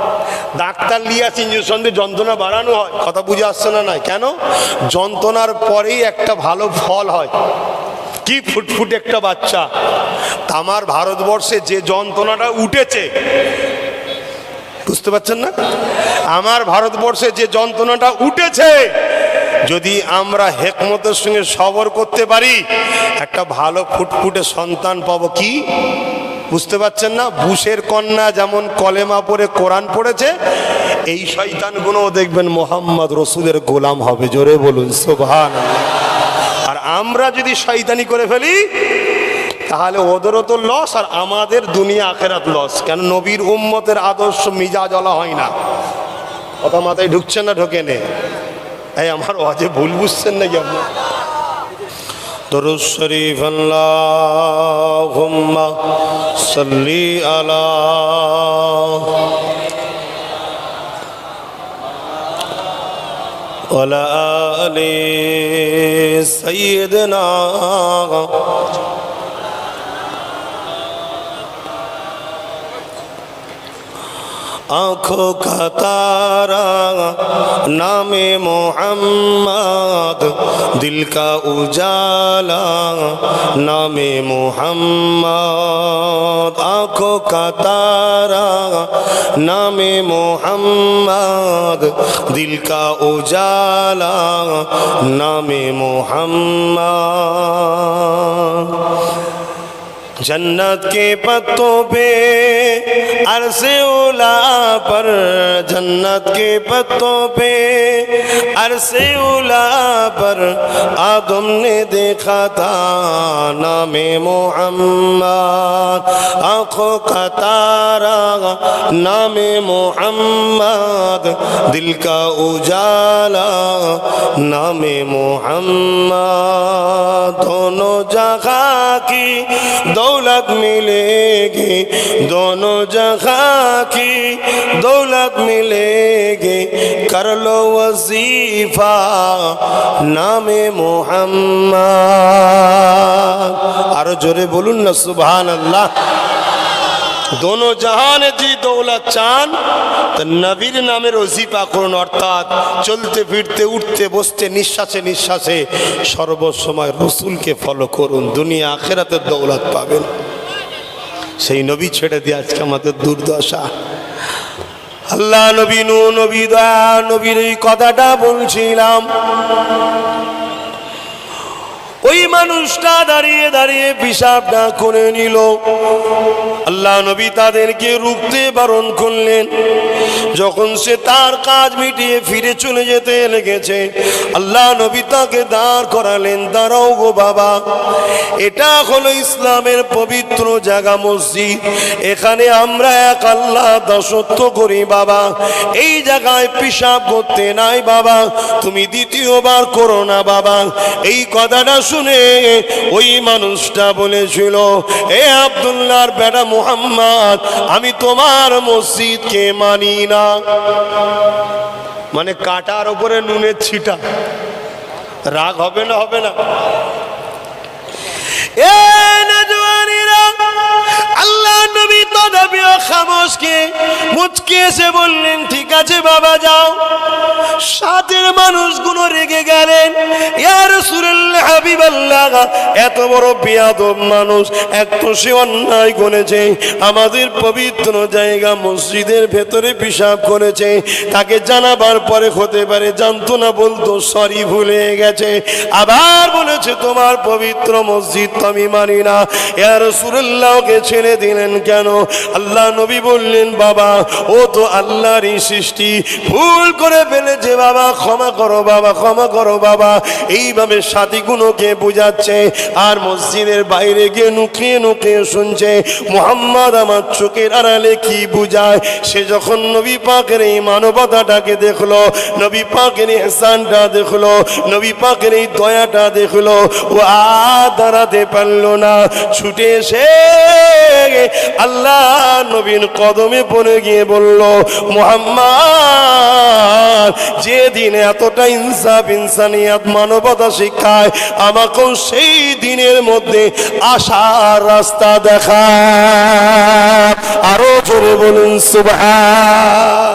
ডাক্তার নিয়ে আসি ইঞ্জেকশন দিয়ে যন্ত্রণা বাড়ানো হয়। কথা বুঝে আসছে না? নাই কেন? যন্ত্রণার পরেই একটা ভালো ফল হয়। কি ফুটফুটে একটা বাচ্চা। আমার ভারতবর্ষে যে যন্ত্রণাটা উঠেছে, বুঝতে পারছেন না? আমার ভারতবর্ষে যে যন্ত্রণাটা উঠেছে, যদি আমরা হেকমতের সঙ্গে সবর করতে পারি, একটা ভালো ফুটফুটে সন্তান পাবো। কি বুঝতে পারছেন না? বুশের কন্যা যেমন কলেমা পড়ে কোরআন পড়েছে, এই শয়তানগুলো দেখবেন মোহাম্মদ রসুলের গোলাম হবে। জোরে বলুন সুবহানাল্লাহ। আর আমরা যদি শয়তানি করে ফেলি, তাহলে ওদেরও তো লস আর আমাদের দুনিয়া আখেরাত লস। কেন? নবীর উম্মতের আদর্শ মিজাজ আলা হয় না। কথা মাথায় ঢুকছে না? ঢোকে নে। এই আমার ওয়াজে ভুল বুঝছেন নাকি আপনার? দরুদ শরীফ আল্লাহুম্মা সাল্লি আলা ওয়ালা আলি সাইয়্যিদিনা आँखों का तारा नामे मोहम्मद, दिल का उजाला नामे मोहम्मद। आँखों का तारा नामे मोहम्मद, दिल का उजाला नामे मोहम्मद। जन्नत के पत्तों पे अरसे उला पर, जन्नत के पत्तों पे अरसे उला पर आदम ने देखा था नामे मोहम्मद। आँखों का तारा नामे मोहम्मद, दिल का उजाला नामे मोहम्मद। दोनों जगह की दौलत मिलेगी, दोनों जगह की दौलत मिलेगी, कर लो वजीफा नामे मोहम्मद। आरो जोरे बोलून ना सुबहानाल्लाह। दोनों जहाने जी दौलत चान तो नबीर नामेर वजीफा করুন। অর্থাৎ চলতে ফিরতে উঠতে বসতে নিঃশ্বাসে নিঃশ্বাসে সর্বসময় রসুলকে ফলো করুন, দুনিয়া আখিরাতের দৌলত পাবেন। সেই নবী ছেড়ে দিয়ে আজকে আমাদের দুর্দশা। আল্লাহ নবী নূহ নবী দয়া নবীর এই কথাটা বলছিলাম। ওই মানুষটা দাঁড়িয়ে দাঁড়িয়ে পেশাবটা করে নিল। আল্লাহ নবী তাদেরকে রুখতে বারণ করলেন। যখন সে তার কাজ মিটিয়ে ফিরে চলে যেতে লেগেছে, আল্লাহ নবী তাকে দাঁড় করালেন। দাঁড়াও গো বাবা, এটা হলো ইসলামের পবিত্র জায়গা মসজিদ। এখানে আমরা এক আল্লাহ দাসত্ব করি বাবা। এই জায়গায় পেশাব করতে নাই বাবা, তুমি দ্বিতীয়বার করো না বাবা। এই কথাটা শুনে ওই মানুষটা বলেছিল, এ আব্দুল্লাহর বেটা মুহাম্মদ, আমি তোমার মসজিদকে মানি না। মানে কাটার উপরে নুনের ছিটা। রাগ হবে না? হবে না? এ নজওয়ানিরা, আল্লাহ নবী তদাবিও খামোশকে মুচকে এসে বললেন, ঠিক আছে বাবা যাও। সাথের মানুষগুলো রেগে গেলেন, ইয়া রাসূলুল্লাহ হাবিবাল্লাহ, এত বড় বেয়াদব মানুষ, একটু সে অন্যায় করেছে, আমাদের পবিত্র জায়গা মসজিদের ভেতরে পেশাব করেছে, তাকে জানাবার পরে হতে পারে জানতো না, বলতো সরি ভুলে গেছে, আবার বলেছে তোমার পবিত্র মসজিদ তো আমি মানি না। ইয়া রাসূলুল্লাহ গেছে ছেড়ে দিলেন কেন? আল্লাহ নবী বললেন, বাবা ও তো আল্লাহরই সৃষ্টি, ভুল করে ফেলেছে বাবা, ক্ষমা করো বাবা, ক্ষমা করো বাবা। এইভাবে সাথীগুলোকে বুঝাচ্ছে, আর মসজিদের বাইরে গিয়ে নুকিয়ে নুকিয়ে শুনছে মুহাম্মদ আমার চোখের আড়ালে কি বুঝায়। সে যখন নবী পাকের এই মানবতাটাকে দেখলো, নবী পাকের ইহসানটা দেখলো, নবী পাকের এই দয়াটা দেখলো, ও আর দাঁড়াতে পারলো না, ছুটে এসে আল্লাহ নবীর কদমে পড়ে গিয়ে বলল, মুহাম্মদ যে দিনে এতটা ইনসাফ ইনসানিয়াত মানবতা শিক্ষায়, আমাকেও সেই দিনের মধ্যে আসার রাস্তা দেখা। আরো জোরে বলুন সুবহান।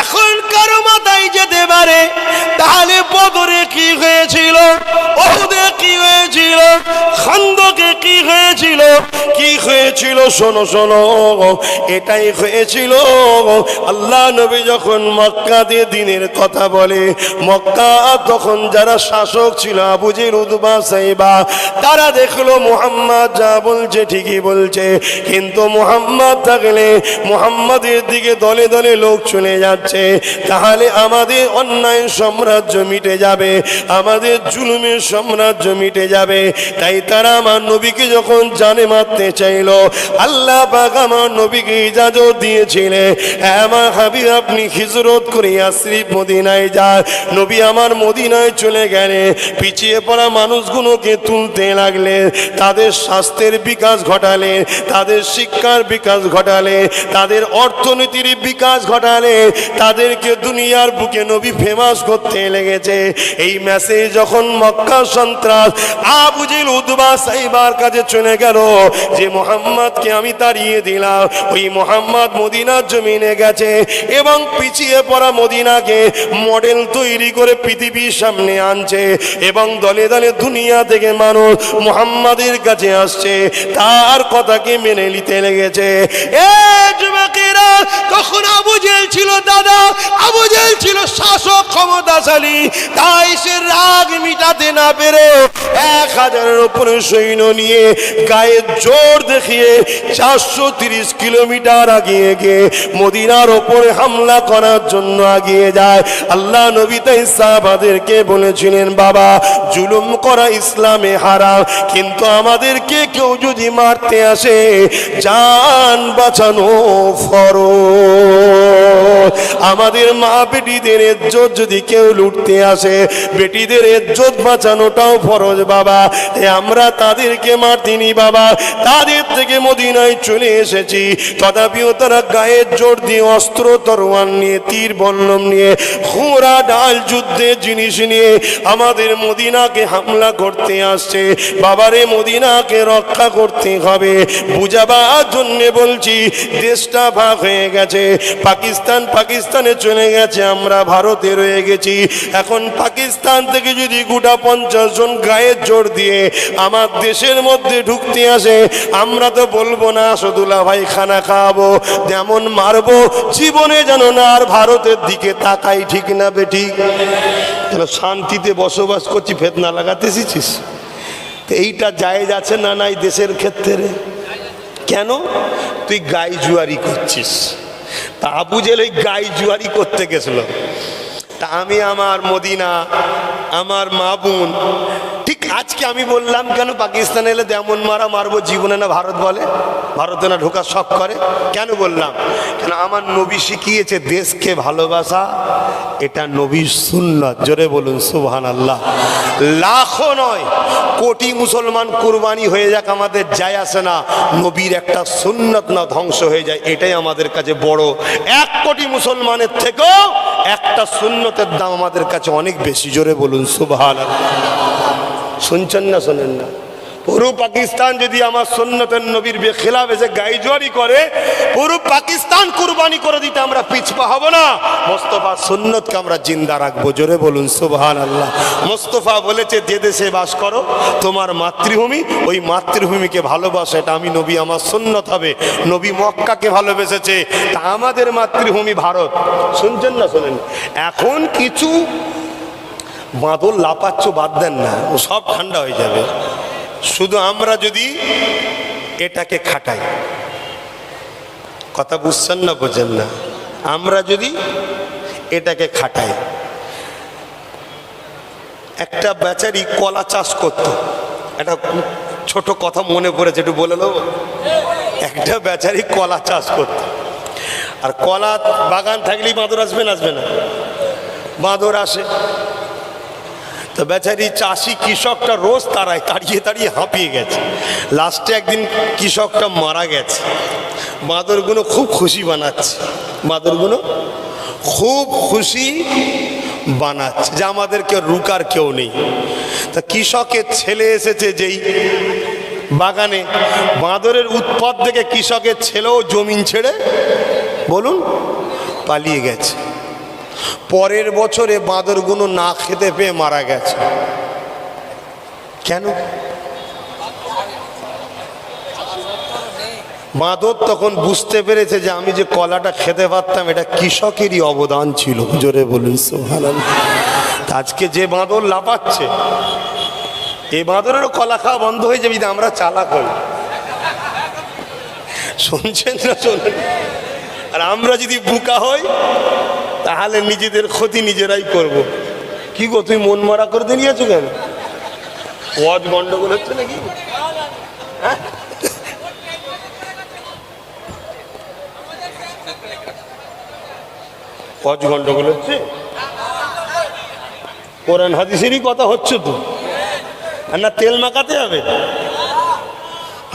এখন কারো মাথায় যেতে পারে তাহলে বদরে কি হয়েছিল, ওহুদে কি হয়েছিল, খান্দকে কি হয়েছিল, কি হয়েছিল? শোনো শোনো, এটাই হয়েছিল। আল্লাহ নবী যখন মক্কা দিয়ে দিনের কথা বলে, মক্কা তখন যারা শাসক ছিল আবু জেহেল, উতবা, সাইবা, তারা দেখলো মুহাম্মদ যা বলছে ঠিকই বলছে, কিন্তু মুহাম্মদ থাকলে মুহাম্মাদের দিকে দলে দলে লোক চলে যাচ্ছে, তাহলে আমাদের অন্যায় সাম্রাজ্য মিটে যাবে, আমাদের জুলুমের সাম্রাজ্য মিটে যাবে। তাই তারা আমার নবীকে যখন জানে মারতে চাইলো, আল্লাহ পাক আমার নবীকে ইজাজত দিয়েছিলেন, আমার হাবিব আপনি হিজরত করে ইয়াসরিব মদিনায় যান। নবী আমার মদিনায় চলে গেলে পিছিয়ে পড়া মানুষগুলোকে তুলতে লাগলেন, তাদের স্বাস্থ্যের বিকাশ ঘটালেন, তাদের শিক্ষার বিকাশ ঘটালেন, তাদের অর্থনীতির বিকাশ ঘটালেন, তাদেরকে দুনিয়ার বুকে নবী ফেমাস করতে লেগেছে। এই মেসেজ যখন মক্কা সন্ত্রাস আবু জেহেল, উতবা, সাইবার কাছে চলে গেল যে মুহাম্মদকে আমি তাড়িয়ে দিলাম, ওই মুহাম্মদ মদিনার জমিনে গেছে এবং পিছিয়ে পড়া মদিনাকে মডেল তৈরি করে পৃথিবীর সামনে আনছে, এবং দলে দলে দুনিয়া থেকে মানুষ মুহাম্মাদের কাছে আসছে, তার কথাকে মেনে নিতে লেগেছে। এ যুবকেরা, তখন আবু জেহেল ছিল দাদা, আবু জেহেল ছিল শাসক ক্ষমতাশালী, তাই সে রাগ মিটাতে না পেরে 1000-এর উপরে সৈন্য নিয়ে গায়ে জোর দেখিয়ে 430 কিলোমিটার আগিয়ে গিয়ে মদিনার ওপরে হামলা করার জন্য আগিয়ে যায়। আল্লাহ নবী তাই সাহাবাদেরকে বলেছিলেন, বাবা জুলুম করা ইসলামে হারাম, কিন্তু আমাদেরকে কেউ যদি মারতে আসে জান বাঁচানো ফরজ। আমাদের মা বেটিদের ইজ্জত যদি কেউ লুটতে আসে, বেটিদের ইজ্জত বাঁচানোটাও ফরজ বাবা। আমরা তাদেরকে মারতিনি বাবা, তাদের থেকে মদিনায় চলে এসেছি, তথাপিও তারা গায়ের জোর দিয়ে অস্ত্র তরোয়াল নিয়ে, তীর বল্লম নিয়ে, ঘোড়া ঢাল যুদ্ধের জিনিস নিয়ে আমাদের মদিনাকে হামলা করতে আসছে। বাবারে মদিনাকে রক্ষা করতে হবে, বুঝাবার জন্যে বলছি। দেশটা ভাগ হয়ে গেছে, পাকিস্তান পাকিস্তানে চলে গেছে, আমরা ভারতে রয়ে গেছি। এখন পাকিস্তান থেকে যদি গোটা 50 জন গায়ের জোর দিয়ে আমার দেশের মধ্যে ঢুকতে আসে, আমরা তো বলবো না আসাদুল্লাহ ভাই খানা খাওয়াবো, যেমন মারবো জীবনে যেন না আর ভারতের দিকে তাকাই, ঠিক না বেটি? শান্তিতে বসবাস করছি, ফেতনা লাগাতে এসেছিস, এইটা জায়েজ আছে না নাই দেশের ক্ষেত্রে? কেন তুই গাই জুয়ারি করছিস? তা আবু জেহেল ওই গাই জুয়ারি করতে গেছিল, তা আমি আমার মদিনা, আমার মা বোন, ঠিক আজকে আমি বললাম কেন পাকিস্তানে এলে যেমন মারা মারবো, জীবনে না ভারত বলে, ভারতে না ঢোকার শখ করে। কেন বললাম? কেন আমার নবী শিখিয়েছে দেশকে ভালোবাসা, এটা নবীর সুন্নাত। জোরে বলুন সুবহানাল্লাহ। লাখো নয় কোটি মুসলমান কুরবানি হয়ে যাক, আমাদের যায় আসে না, নবীর একটা সুন্নাত না ধ্বংস হয়ে যায়, এটাই আমাদের কাছে বড়। 1 কোটি মুসলমানের থেকেও একটা সুন্নতের দাম আমাদের কাছে অনেক বেশি। জোরে বলুন সুবহানাল্লাহ। শুনছেন না শোনেন না? পুরো পাকিস্তান যদি আমার সুন্নতের নবীর বেখিলাফ এসে গাইজোয়ারি করে, পুরো পাকিস্তান কুরবানি করে দিতে আমরা পিছপা হব না। মোস্তফা সুন্নতকে আমরা জিন্দা রাখবো। জোরে বলুন সুবহানাল্লাহ। মোস্তফা বলেছে যে দেশে বাস করো তোমার মাতৃভূমি, ওই মাতৃভূমিকে ভালোবাসো, এটা আমি নবী আমার সুন্নত হবে। নবী মক্কাকে ভালোবেসেছে, তা আমাদের মাতৃভূমি ভারত। শুনছেন না শোনেন? এখন কিছু বাঁদর লাপাচ্ছ বাদ দেন না, ও সব ঠান্ডা হয়ে যাবে। শুধু আমরা যদি এটাকে খাটাই, কথা বুঝছেন না বোঝেন না, আমরা যদি এটাকে খাটাই। একটা বেচারি কলা চাষ করত, একটা ছোট কথা মনে পড়েছে, একটু বলে দেবো। একটা বেচারি কলা চাষ করত, আর কলা বাগান থাকলেই বাঁদর আসবে না? আসবে না? বাঁদর আসে। তো বেচারি চাষি কৃষকটা রোজ তাড়ায়, তাড়িয়ে তাড়িয়ে হাঁপিয়ে গেছে। লাস্টে একদিন কৃষকটা মারা গেছে। বাঁদরগুলো খুব খুশি বানাচ্ছে, বাঁদরগুলো খুব খুশি বানাচ্ছে যে আমাদেরকে রুকার কেউ নেই। তা কৃষকের ছেলে এসেছে যেই বাগানে, বাঁদরের উৎপাত দেখে কৃষকের ছেলেও জমিন ছেড়ে বলুন পালিয়ে গেছে। পরের বছরে বাঁদরগুলো না খেতে পেয়ে মারা গেছে। কেন? বাঁদর তখন বুঝতে পেরেছে যে আমি যে কলাটা খেতে পারতাম এটা কৃষকেরই অবদান ছিল। জোরে বলুন সুবহানাল্লাহ। আজকে যে বাঁদর লাফাচ্ছে, এই বাঁদরেরও কলা খাওয়া বন্ধ হয়ে যাবে যদি আমরা চালাক হই। শুনছেন না? শোনেন। আর আমরা যদি বোকা হই তাহলে নিজেদের ক্ষতি নিজেরাই করব। কি গো, তুমি মন মরা করে দিয়ে নিয়েছো কেন? ওয়াজ গন্ডগোল হচ্ছে নাকি? হ্যাঁ, ওয়াজ গন্ডগোল হচ্ছে? কোরআন হাদিসেরই কথা হচ্ছে তো। আর না তেল মাখাতে হবে?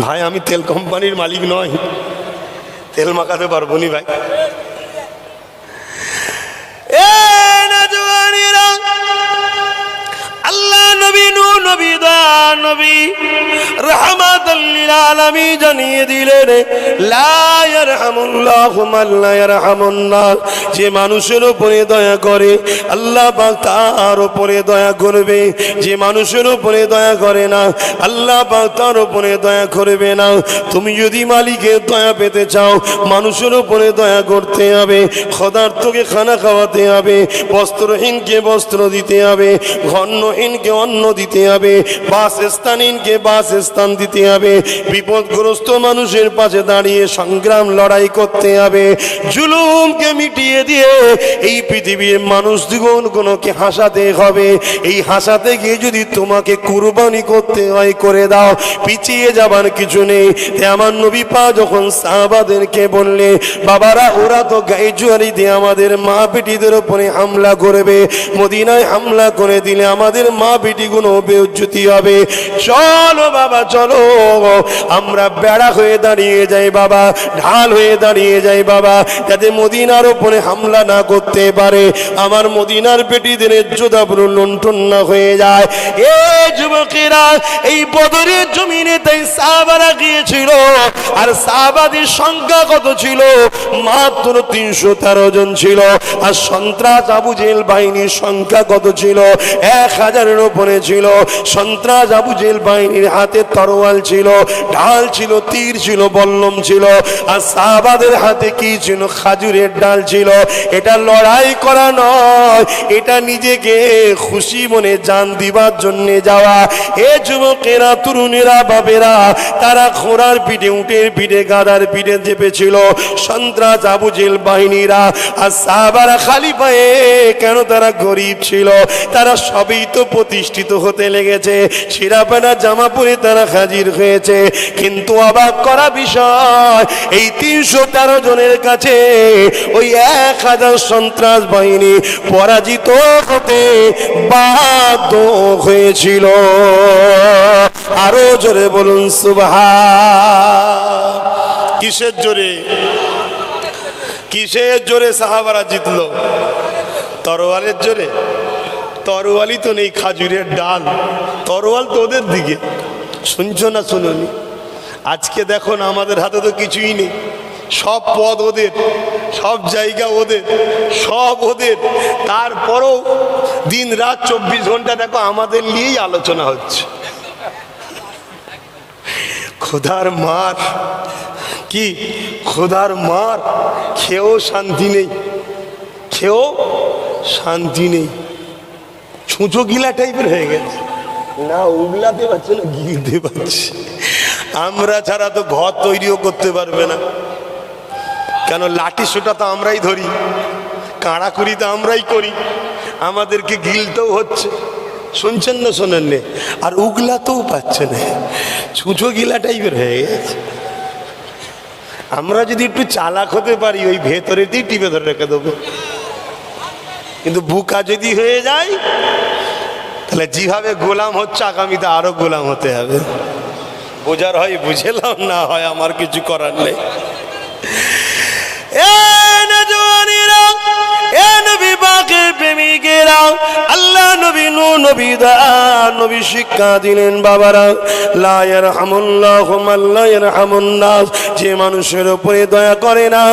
ভাই আমি তেল কোম্পানির মালিক নয়, তেল মাখাতে পারবো নি ভাই। আল্লাহ নবী নূহ নবী দা নবী রাহমাতাল লিল আলামিন জানিয়ে দিলেন, লা ইয়ারহামুল্লাহু মান লা ইয়ারহামুন নাস। যে মানুষের উপরে দয়া করে আল্লাহ পাক তার উপরে দয়া করবে, যে মানুষের উপরে দয়া করে না আল্লাহ পাক তার উপরে দয়া করবে না। তুমি যদি মালিকের দয়া পেতে চাও মানুষের উপরে দয়া করতে হবে, ক্ষুধার্তকে খানা খাওয়াতে হবে, বস্ত্রহীনকে বস্ত্র দিতে হবে, অন্নহীনকে অন্ন দিতে হবে, বাসস্থানহীনকে বাসস্থান দিতে হবে, বিপদগ্রস্ত মানুষের পাশে দাঁড়িয়ে সংগ্রাম লড়াই করতে হবে, জুলুমকে মিটিয়ে দিয়ে এই পৃথিবীর মানুষ দ্বিগুণগুলোকে হাসাতে হবে। এই হাসাতে গিয়ে যদি তোমাকে কুরবানি করতে হয় করে দাও, পিছিয়ে যাবার কিছু নেই। আমার নবী পাক যখন সাহাবাদেরকে বললে, বাবারা ওরা তো গায়ে জুয়ারি দিয়ে আমাদের মা বেটিদের উপরে হামলা করবে, মদিনায় হামলা করে দিলে আমাদের মা বেটিগুলো বেইজ্জতি হবে, চলো বাবা চলো আমরা বেড়া হয়ে দাঁড়িয়ে যাই বাবা, ঢাল হয়ে দাঁড়িয়ে যাই বাবা, যাতে মদিনার উপরে হামলা না করতে পারে, আমার মদিনার বেটিদের ইজ্জত আবরু লুণ্ঠন না হয়ে যায়। এই যুবকেরা এই বদরের জমিনে তাই সাহাবারা গিয়েছিল। আর সাহাবাদের সংখ্যা কত ছিল? মাত্র 313 জন ছিল। আর সন্ত্রাস আবু জেহেল বাহিনীর সংখ্যা কত ছিল? 1000-এর উপরে ছিল। সন্ত্রাস আবু জেহেল বাহিনীর হাতে তরোয়াল ছিল, ঢাল ছিল, তীর ছিল, বল্লম ছিল। আর সাহাবাদের হাতে কি ছিল? খাজুরের ডাল ছিল। এটা লড়াই করা নয়, এটা নিজেকে খুশি মনে জান দিবার জন্য যাওয়া। এ যুবকেরা, তরুণেরা, বাবেরা, তারা ঘোড়ার পিঠে, উটের পিঠে, গাধার পিঠে চেপেছিল সন্ত্রাস আবু জেহেল বাহিনীরা। আর সাহাবারা খালি পায়ে কেন? তারা গরিব ছিল, তারা সবই তো প্রতিষ্ঠিত হতে লেগেছে, ছিঁড়াপানা জামা পরে তারা হাজির হয়েছে। কিন্তু অবাক করা বিষয়, এই 313 জনের কাছে ওই 1000 সন্ত্রাস বাহিনী পরাজিত হতে বাধ্য হয়েছিল। আরো জোরে বলুন সুবহান। কিসের জোরে? কিসের জোরে সাহাবারা জিতলো? তরোয়ালের জোরে? তরোয়ালই তো নেই, খাজুরের ডাল। তরোয়াল তো ওদের দিকে। শুনছো না শুনুনি? আজকে দেখো না, আমাদের হাতে তো কিছুই নেই, সব পদ ওদের, সব জায়গা ওদের, সব ওদের। তারপরও দিন রাত 24 ঘন্টা দেখো আমাদের নিয়েই আলোচনা হচ্ছে। খোদার মার, কি খোদার মার, খেয়েও শান্তি নেই, খেয়েও শান্তি নেই। ছুঁচো গিলা টাইপের হয়ে গেছে, না উগলাতে পারছে না গিলতে পারছে। আমরা ছাড়া তো ঘর তৈরিও করতে পারবে না, কেন লাঠি সোটা তো আমরাই ধরি, কাড়াকুড়ি তো আমরাই করি, আমাদেরকে গিলতেও হচ্ছে। শুনছেন না শোনেন নে, আর উগলাতেও পাচ্ছে না, ছুঁচো গিলা টাইপের হয়ে গেছে। আমরা যদি একটু চালাক হতে পারি ওই ভেতরেতেই টিপে ধরে রেখে দেবো, কিন্তু বুকা যদি হয়ে যায় তাহলে যেভাবে গোলাম হচ্ছে আগামীতে আরো গোলাম হতে হবে। বোঝার হয় বুঝেলাম, না হয় আমার কিছু করার নেই। আল্লাহ নবী নবী নবী শিক্ষা দিলেন বাবারা, লা ইয়ারহামুল্লাহু মান লা ইয়ারহামুন নাস, যে মানুষের উপরে দয়া করে না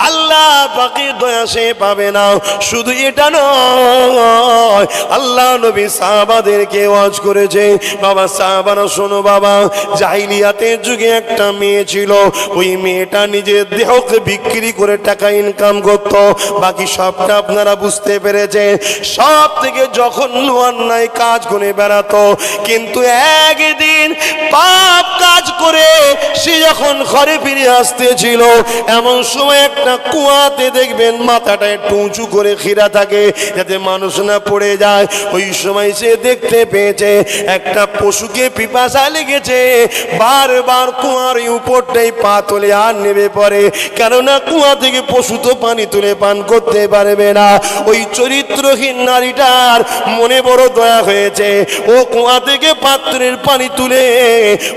আল্লাহ পাকের দয়া সে পাবে না। শুধু এটা নয়, আল্লাহ নবী সাহাবাদেরকে ওয়াজ করেছে, বাবা সাহাবারা শোনো বাবা, জাহিলিয়াতের যুগে একটা মেয়ে ছিল, ওই মেয়েটা নিজের দেহকে বিক্রি করে টাকা ইনকাম করত। বাকি সবটা আপনারা বুঝতে পেরেছেন। সব থেকে যখন অন্যায় কাজ করে বেড়াতো, কিন্তু একদিন পাপ কাজ করে সে যখন ঘরে ফিরে আসতেছিল, এমন সময় একটা কুয়াতে দেখবেন মাথাটা একটু উঁচু করে খিরা থাকে যাতে মানুষ না পড়ে যায়। ওই সময় সে দেখতে পেয়েছে একটা পশুকে পিপাসা লেগেছে, বারবার কুয়ার উপরটাই পা তুলে আর নেমে পড়ে, কেননা কুয়া থেকে পশু তো পানি তুলে পান করতে পারবে না। ওই চরিত্রহীন নারীটার মনে বড় দয়া হয়েছে, ও কুয়া থেকে পাত্রের পানি তুলে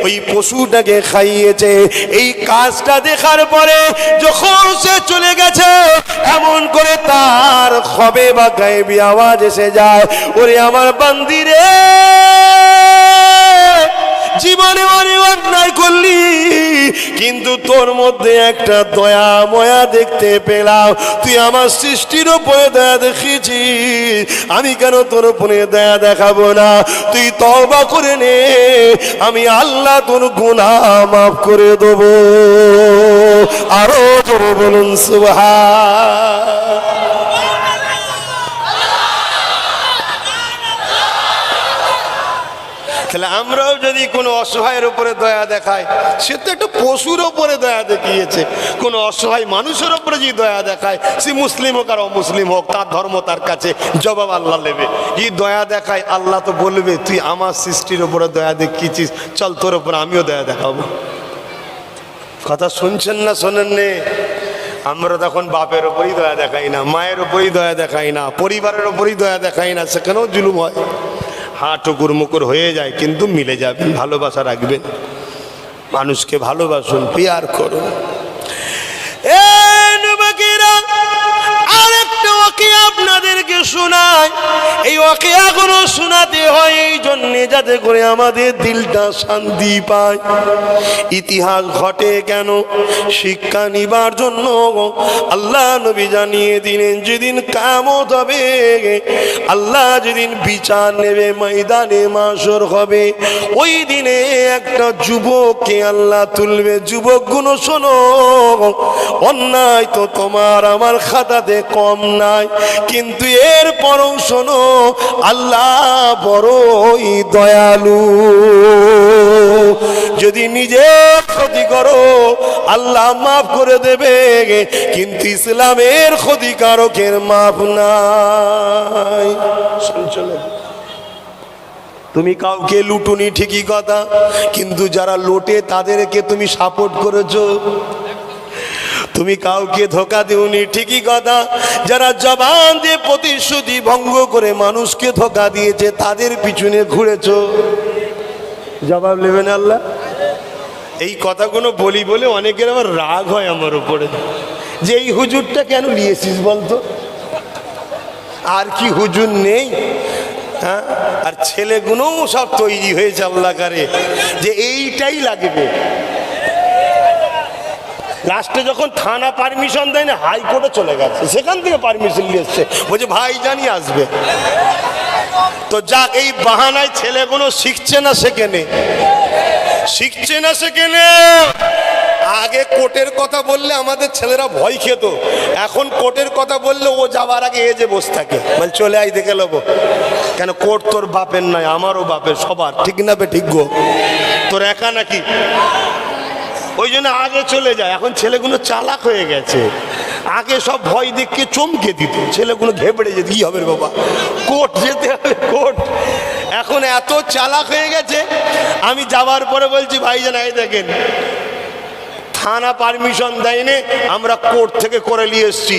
ওই পশুটাকে খাইয়েছে। এই কাজটা দেখার পরে যখন সে চলে গেছে, এমন করে তার খবে বা গায়েবী আওয়াজ এসে যায়, ওরে আমার বান্দি রে, জীবনে অনেক অন্যায় করলি, কিন্তু তোর মধ্যে একটা দয়া ময়া দেখতে পেলাম। তুই আমার সৃষ্টির উপরে দয়া দেখিয়েছিস, আমি কেন তোর উপরে দয়া দেখাবো না? তুই তওবা করে নে, আমি আল্লাহ তোর গুনাহ মাফ করে দেবো। আরো জোরে বলুন সুবহান। তাহলে আমরাও যদি কোনো অসহায়ের উপরে দয়া দেখাই, সে তো একটা পশুর ওপরে দয়া দেখিয়েছে, কোনো অসহায় মানুষের ওপরে যদি দয়া দেখায়, সে মুসলিম হোক আর অমুসলিম হোক, তার ধর্ম তার কাছে, জবাব আল্লাহ নেবে। যদি দয়া দেখায়, আল্লাহ তো বলবে তুই আমার সৃষ্টির ওপরে দয়া দেখিয়েছিস, চল তোর ওপরে আমিও দয়া দেখাবো। কথা শুনছেন না শোনেন নে? আমরা তখন বাপের ওপরই দয়া দেখাই না, মায়ের ওপরই দয়া দেখাই না, পরিবারের ওপরই দয়া দেখাই না, সেখানেও জুলুম হয়। হ্যাঁ, টুকুর মুকুর হয়ে যায়, কিন্তু মিলে যাবেন, ভালোবাসা রাখবেন, মানুষকে ভালোবাসুন, পিয়ার করুন। আরেকটা ওয়াকিয়া আপনাদেরকে শোনায়, এই ওয়াকিয়াগুলো শোনাতে হয় এই জন্যে যাতে করে আমাদের দিলটা শান্তি পায়। ইতিহাস ঘটে কেন? শিক্ষা নিবার জন্য। আল্লাহ নবী জানিয়ে দিলেন, যেদিন কিয়ামত হবে, আল্লাহ যেদিন বিচার নেবে, ময়দানে মাশর হবে, ওই দিনে একটা যুবককে আল্লাহ তুলবে। যুবকগুলো শোনো, অন্যায় তো তোমার আমার খাতাতে কম নাই, কিন্তু এরপরও শোনো, আল্লাহ বড়ই দয়ালু। যদি নিজের ক্ষতি করো, আল্লাহ মাফ করে দেবে, কিন্তু ইসলামের ক্ষতিকারকের মাফ নাই। তুমি কাউকে লুটুনি ঠিকই কথা, কিন্তু যারা লোটে তাদেরকে তুমি সাপোর্ট করেছো। তুমি কাউকে ধোকা দিওনি ঠিকই কথা, যারা জবান দিয়ে প্রতিশ্রুতি ভঙ্গ করে মানুষকে ধোকা দিয়েছে তাদের পিছনে ঘুরেছো। জবাব নেবেন আল্লাহ? এই কথাগুলো বলি বলে অনেকের আবার রাগ হয় আমার উপরে, যে এই হুজুরটা কেন নিয়েছিস বলতো, আর কি হুজুর নেই? হ্যাঁ, আর ছেলেগুলোও সব তৈরি হয়েছে আল্লাহ কারে, যে এইটাই লাগবে। লাস্টে যখন থানা পারমিশন দেয় না, হাইকোর্টে চলে গেছে, সেখান থেকে পারমিশন নিয়ে এসছে, বলছে ভাই জানি আসবে। তো যাক, এই বাহানায় ছেলেগুলো শিখছে না সেখানে, শিখছে না সেখানে। আগে কোর্টের কথা বললে আমাদের ছেলেরা ভয় খেত, এখন কোর্টের কথা বললে ও যাবার আগে এ যে বসে থাকে, বল চলে আই দেখে নেবো। কেন কোর্ট তোর বাপের নয়, আমারও বাপের, সবার, ঠিক না বে ঠিক গো? তোর একা নাকি? ওই জন্য আগে চলে যায়। এখন ছেলেগুলো চালাক হয়ে গেছে, আগে সব ভয় দেখে চমকে দিত, ছেলেগুলো ঘেবড়ে যেত, কি হবে বাবা, কোর্ট যেতে হবে, কোর্ট। এখন এত চালাক হয়ে গেছে, আমি যাবার পরে বলছি ভাইজান এই দেখেন, থানা পারমিশন দেয়নি, আমরা কোর্ট থেকে করে নিয়ে এসছি,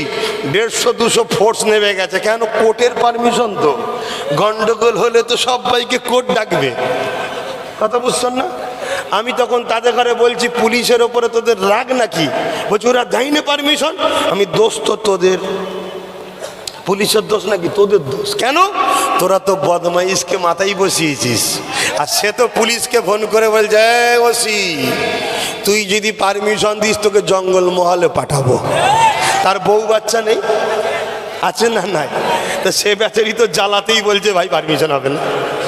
150-200 ফোর্স নেমে গেছে। কেন? কোর্টের পারমিশন তো, গন্ডগোল হলে তো সবাইকে কোর্ট ডাকবে, কথা বুঝছেন না? আমি তখন তাদের ঘরে বলছি পুলিশের ওপরে তোদের রাগ নাকি? বলছি ওরা দেয়নি পারমিশন। আমি দোষ তো তোদের, পুলিশের দোষ নাকি তোদের দোষ? কেন? তোরা তো বদমাইশকে মাথায় বসিয়েছিস। আর সে তো পুলিশকে ফোন করে বলছে ওসি তুই যদি পারমিশন দিস তোকে জঙ্গল মহলে পাঠাবো। তার বউ বাচ্চা নেই, আছে না? নাই। তো সে বেচারি তো জ্বালাতেই বলছে ভাই পারমিশন হবে না।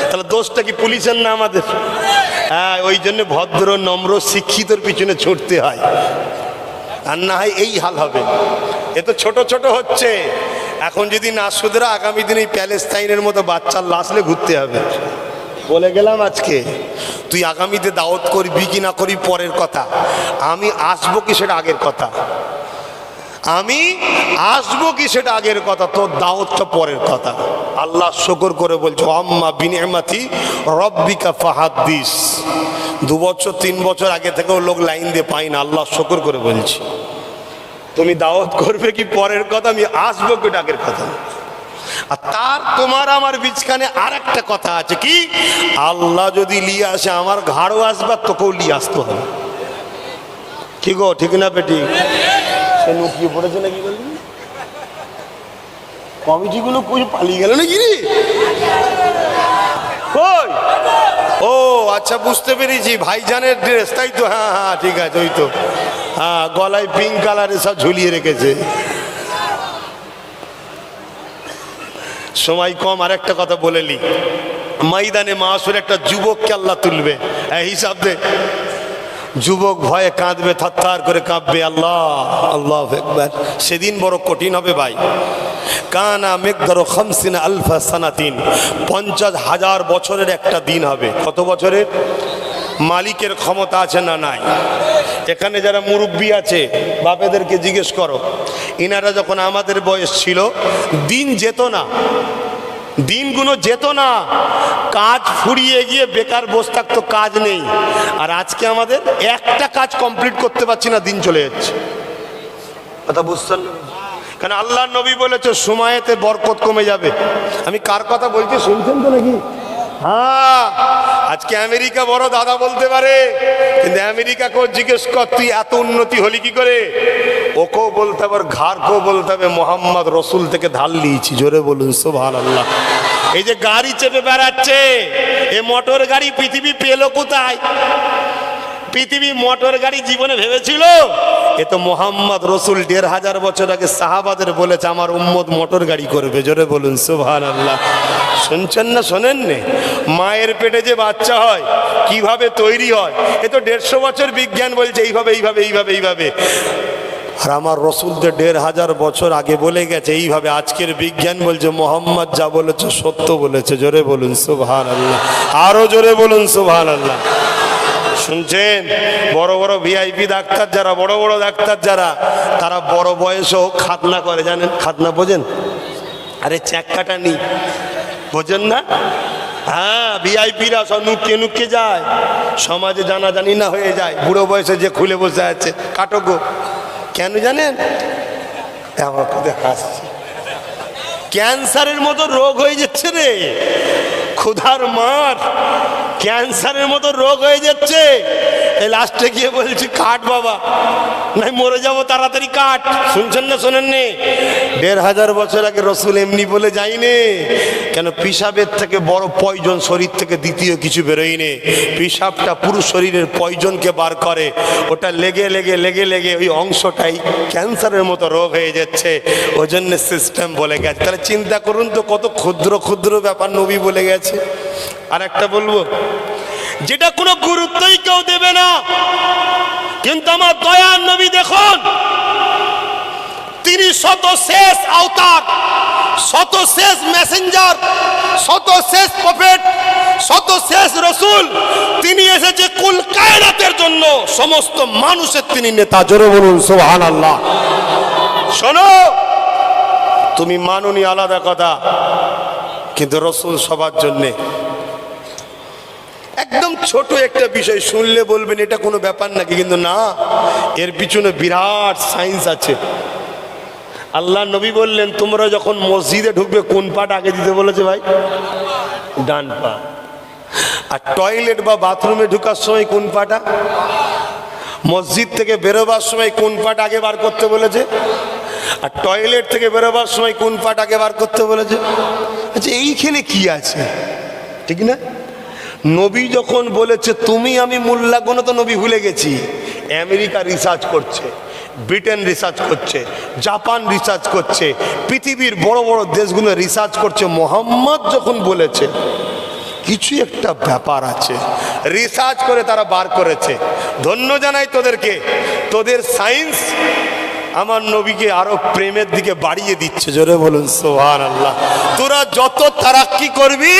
তাহলে দোষটা কি পুলিশের না আমাদের? হ্যাঁ, ওই জন্য ভদ্র নম্র শিক্ষিতর পিছনে ছুটতে হয়, আর না হয় এই হাল হবে। এ তো ছোট ছোট হচ্ছে, এখন যদি না শুধরা আগামী দিনে প্যালেস্তাইনের মতো বাচ্চার লাশলে ঘুরতে হবে। বলে গেলাম আজকে, তুই আগামীতে দাওয়াত করবি কি না করবি পরের কথা, আমি আসবো কি সেটা আগের কথা, আমি আসবো কি সেটা আগের কথা, তোর দাওয়াতটা পরের কথা। আল্লাহ শুকর করে বলছো আম্মা বিনিআমাতি রব্বিকা ফাহাদ্দিস। 2 বছর 3 বছর আগে থেকেও লোক লাইন দিয়ে পাই না, আল্লাহ শুকর করে বলছি তুমি দাওয়াত করবে কি পরের কথা, আমি আসবো কি আগের কথা। আর তার তোমার আমার বিচখানে আর একটা কথা আছে, কি? আল্লাহ যদি লিয়ে আসে আমার ঘাড়ও আসবার, তোকেও লিয়ে আসতে হবে। কি গো, ঠিক না বেটি? সে লুকিয়ে পড়েছে নাকি বলবি? কমিটিগুলো কই পালিয়ে গেল নাকি রে? কই? ও আচ্ছা, বুঝতে পেরেছি, ভাইজানের ড্রেস, তাই তো? হ্যাঁ হ্যাঁ ঠিক আছে, ওই তো, হ্যাঁ, গলায় পিঙ্ক কালারে সব ঝুলিয়ে রেখেছে। সময় কম, আর একটা কথা বলে নি, ময়দানে মাসুর একটা যুবককে আল্লাহ তুলবে, হিসাব দে। যুবক ভয়ে কাঁদবে, থরথর করে কাঁপবে, আল্লাহ আল্লাহু আকবার। সেদিন বড় কঠিন হবে ভাই। কানা মিকদারু 50 আলফা সানাতিন, 50,000 বছরের একটা দিন হবে। কত বছরের? মালিকের ক্ষমতা আছে না নাই? এখানে যারা মুরব্বী আছে বাপেদেরকে জিজ্ঞেস করো, ইনারা যখন আমাদের বয়স ছিল দিন যেত না, দিনগুলো যেত না, কাজ ফুরিয়ে গিয়ে বেকার বসে থাকতো, কাজ নেই। আর আজকে আমাদের একটা কাজ কমপ্লিট করতে পারছি না, দিন চলে যাচ্ছে। কথা বুঝছেন না? কারণ আল্লাহ নবী বলেছে সময়েতে বরকত কমে যাবে। আমি কার কথা বলছি শুনছেন তো নাকি? হ্যাঁ, আজকে আমেরিকা বড় দাদা বলতে পারে, কিন্তু আমেরিকাকেও জিজ্ঞেস কর তুই এত উন্নতি হলি কি করে, ওকেও বলতে হবে, ঘাড়কেও বলতে হবে মোহাম্মদ রসুল থেকে ধার নিয়েছি। জোরে বলুন সুবহানাল্লাহ। এই যে গাড়ি চেপে বেড়াচ্ছে, এ মোটর গাড়ি পৃথিবী পেলো কোথায়? পৃথিবী মোটর গাড়ি জীবনে ভেবেছিল? এ তো মোহাম্মদ রসুল 1500 বছর আগে সাহাবাদের বলেছে আমার উম্মত মোটর গাড়ি করবে। জোরে বলুন সুবহানাল্লাহ। শুনছেন না শোনেন নে? মায়ের পেটে যে বাচ্চা হয় কিভাবে তৈরি হয়, এ তো 150 বছর বিজ্ঞান বলছে এইভাবে এইভাবে এইভাবে এইভাবে। আর আমার রসুল তো 1500 বছর আগে বলে গেছে এইভাবে। আজকের বিজ্ঞান বলছে মোহাম্মদ যা বলেছে সত্য বলেছে। জোরে বলুন সুবহানাল্লাহ, আরো জোরে বলুন সুবহানাল্লাহ। শুনছেন? বড় বড় ভিআইপি ডাক্তার যারা, বড় বড় ডাক্তার যারা, তারা বড় বয়সেও খাতনা করে, জানেন? খাতনা বোঝেন? আরে চেক কাটা নি, বোঝেন না? হ্যাঁ, ভিআইপিরা সব নুকিয়ে নুকিয়ে যায়, সমাজে জানাজানি না হয়ে যায়। বুড়ো বয়সে যে খুলে বসে আছে, কাটো গো। কেন জানেন? আমার খুদে হাসছে, ক্যান্সারের মতো রোগ হয়ে যাচ্ছে রে, ক্ষুধার মার, ক্যান্সারের মতো রোগ হয়ে যাচ্ছে। এই লাস্টে গিয়ে বলছি কাট বাবা, নাই মরে যাবো তাড়াতাড়ি কাট। শুনছেন না শোনেননি? 1500 বছর আগে রসুল এমনি বলে যায়নি। কেন? পিসাবের থেকে বড় পয়জন শরীর থেকে দ্বিতীয় কিছু বেরোয়নি। পিসাবটা পুরো শরীরের পয়জনকে বার করে, ওটা লেগে লেগে লেগে লেগে ওই অংশটাই ক্যান্সারের মতো রোগ হয়ে যাচ্ছে। ওই জন্য সিস্টেম বলে গেছে। তাহলে চিন্তা করুন তো কত ক্ষুদ্র ক্ষুদ্র ব্যাপার নবী বলে গেছে। আর একটা বলবো, যেটা কোনো গুরুত্বই কেউ দেবে না, কিন্তু আমার দয়ার নবী দেখুন, তিনি শত শেষ আওতার, শত শেষ মেসেঞ্জার, শত শেষ প্রফেট, শত শেষ রসুল। তিনি এসেছে কুল কায়নাতের জন্য, সমস্ত মানুষের তিনি নেতা। জোরে বলুন সুবহানাল্লাহ। শোনো, তুমি মানুনি আলাদা কথা, কিন্তু রসুল সবার জন্যে। একদম ছোট একটা বিষয় শুনলে বলবেন এটা কোনো ব্যাপার নাকি, কিন্তু না, এর পিছনে বিরাট সায়েন্স আছে। আল্লাহ নবী বললেন, তোমরা যখন মসজিদে ঢুকবে কোন পাটা আগে দিতে বলেছে ভাই? ডান পা। আর টয়লেট বা বাথরুমে ঢুকার সময় কোন পাটা? মসজিদ থেকে বেরোবার সময় কোন পাটা আগে বার করতে বলেছে? আর টয়লেট থেকে বেরোবার সময় কোন পাটা আগে বার করতে বলেছে? আচ্ছা, এইখানে কি আছে? ঠিক না? নবী যখন বলেছে তুমি আমি মোল্লা কোনো, তো নবী ভুলে গেছি। আমেরিকা রিসার্চ করছে, ব্রিটেন রিসার্চ করছে, জাপান রিসার্চ করছে, পৃথিবীর বড় বড় দেশগুলো রিসার্চ করছে। মোহাম্মদ যখন বলেছে কিছু একটা ব্যাপার আছে, রিসার্চ করে তারা বার করেছে। ধন্য জানাই তোদেরকে, তোদের সায়েন্স আমার নবীকে আরো প্রেমের দিকে বাড়িয়ে দিচ্ছে। জোরে বলুন সুবহানাল্লাহ। তোরা যত তারাক্কি করবি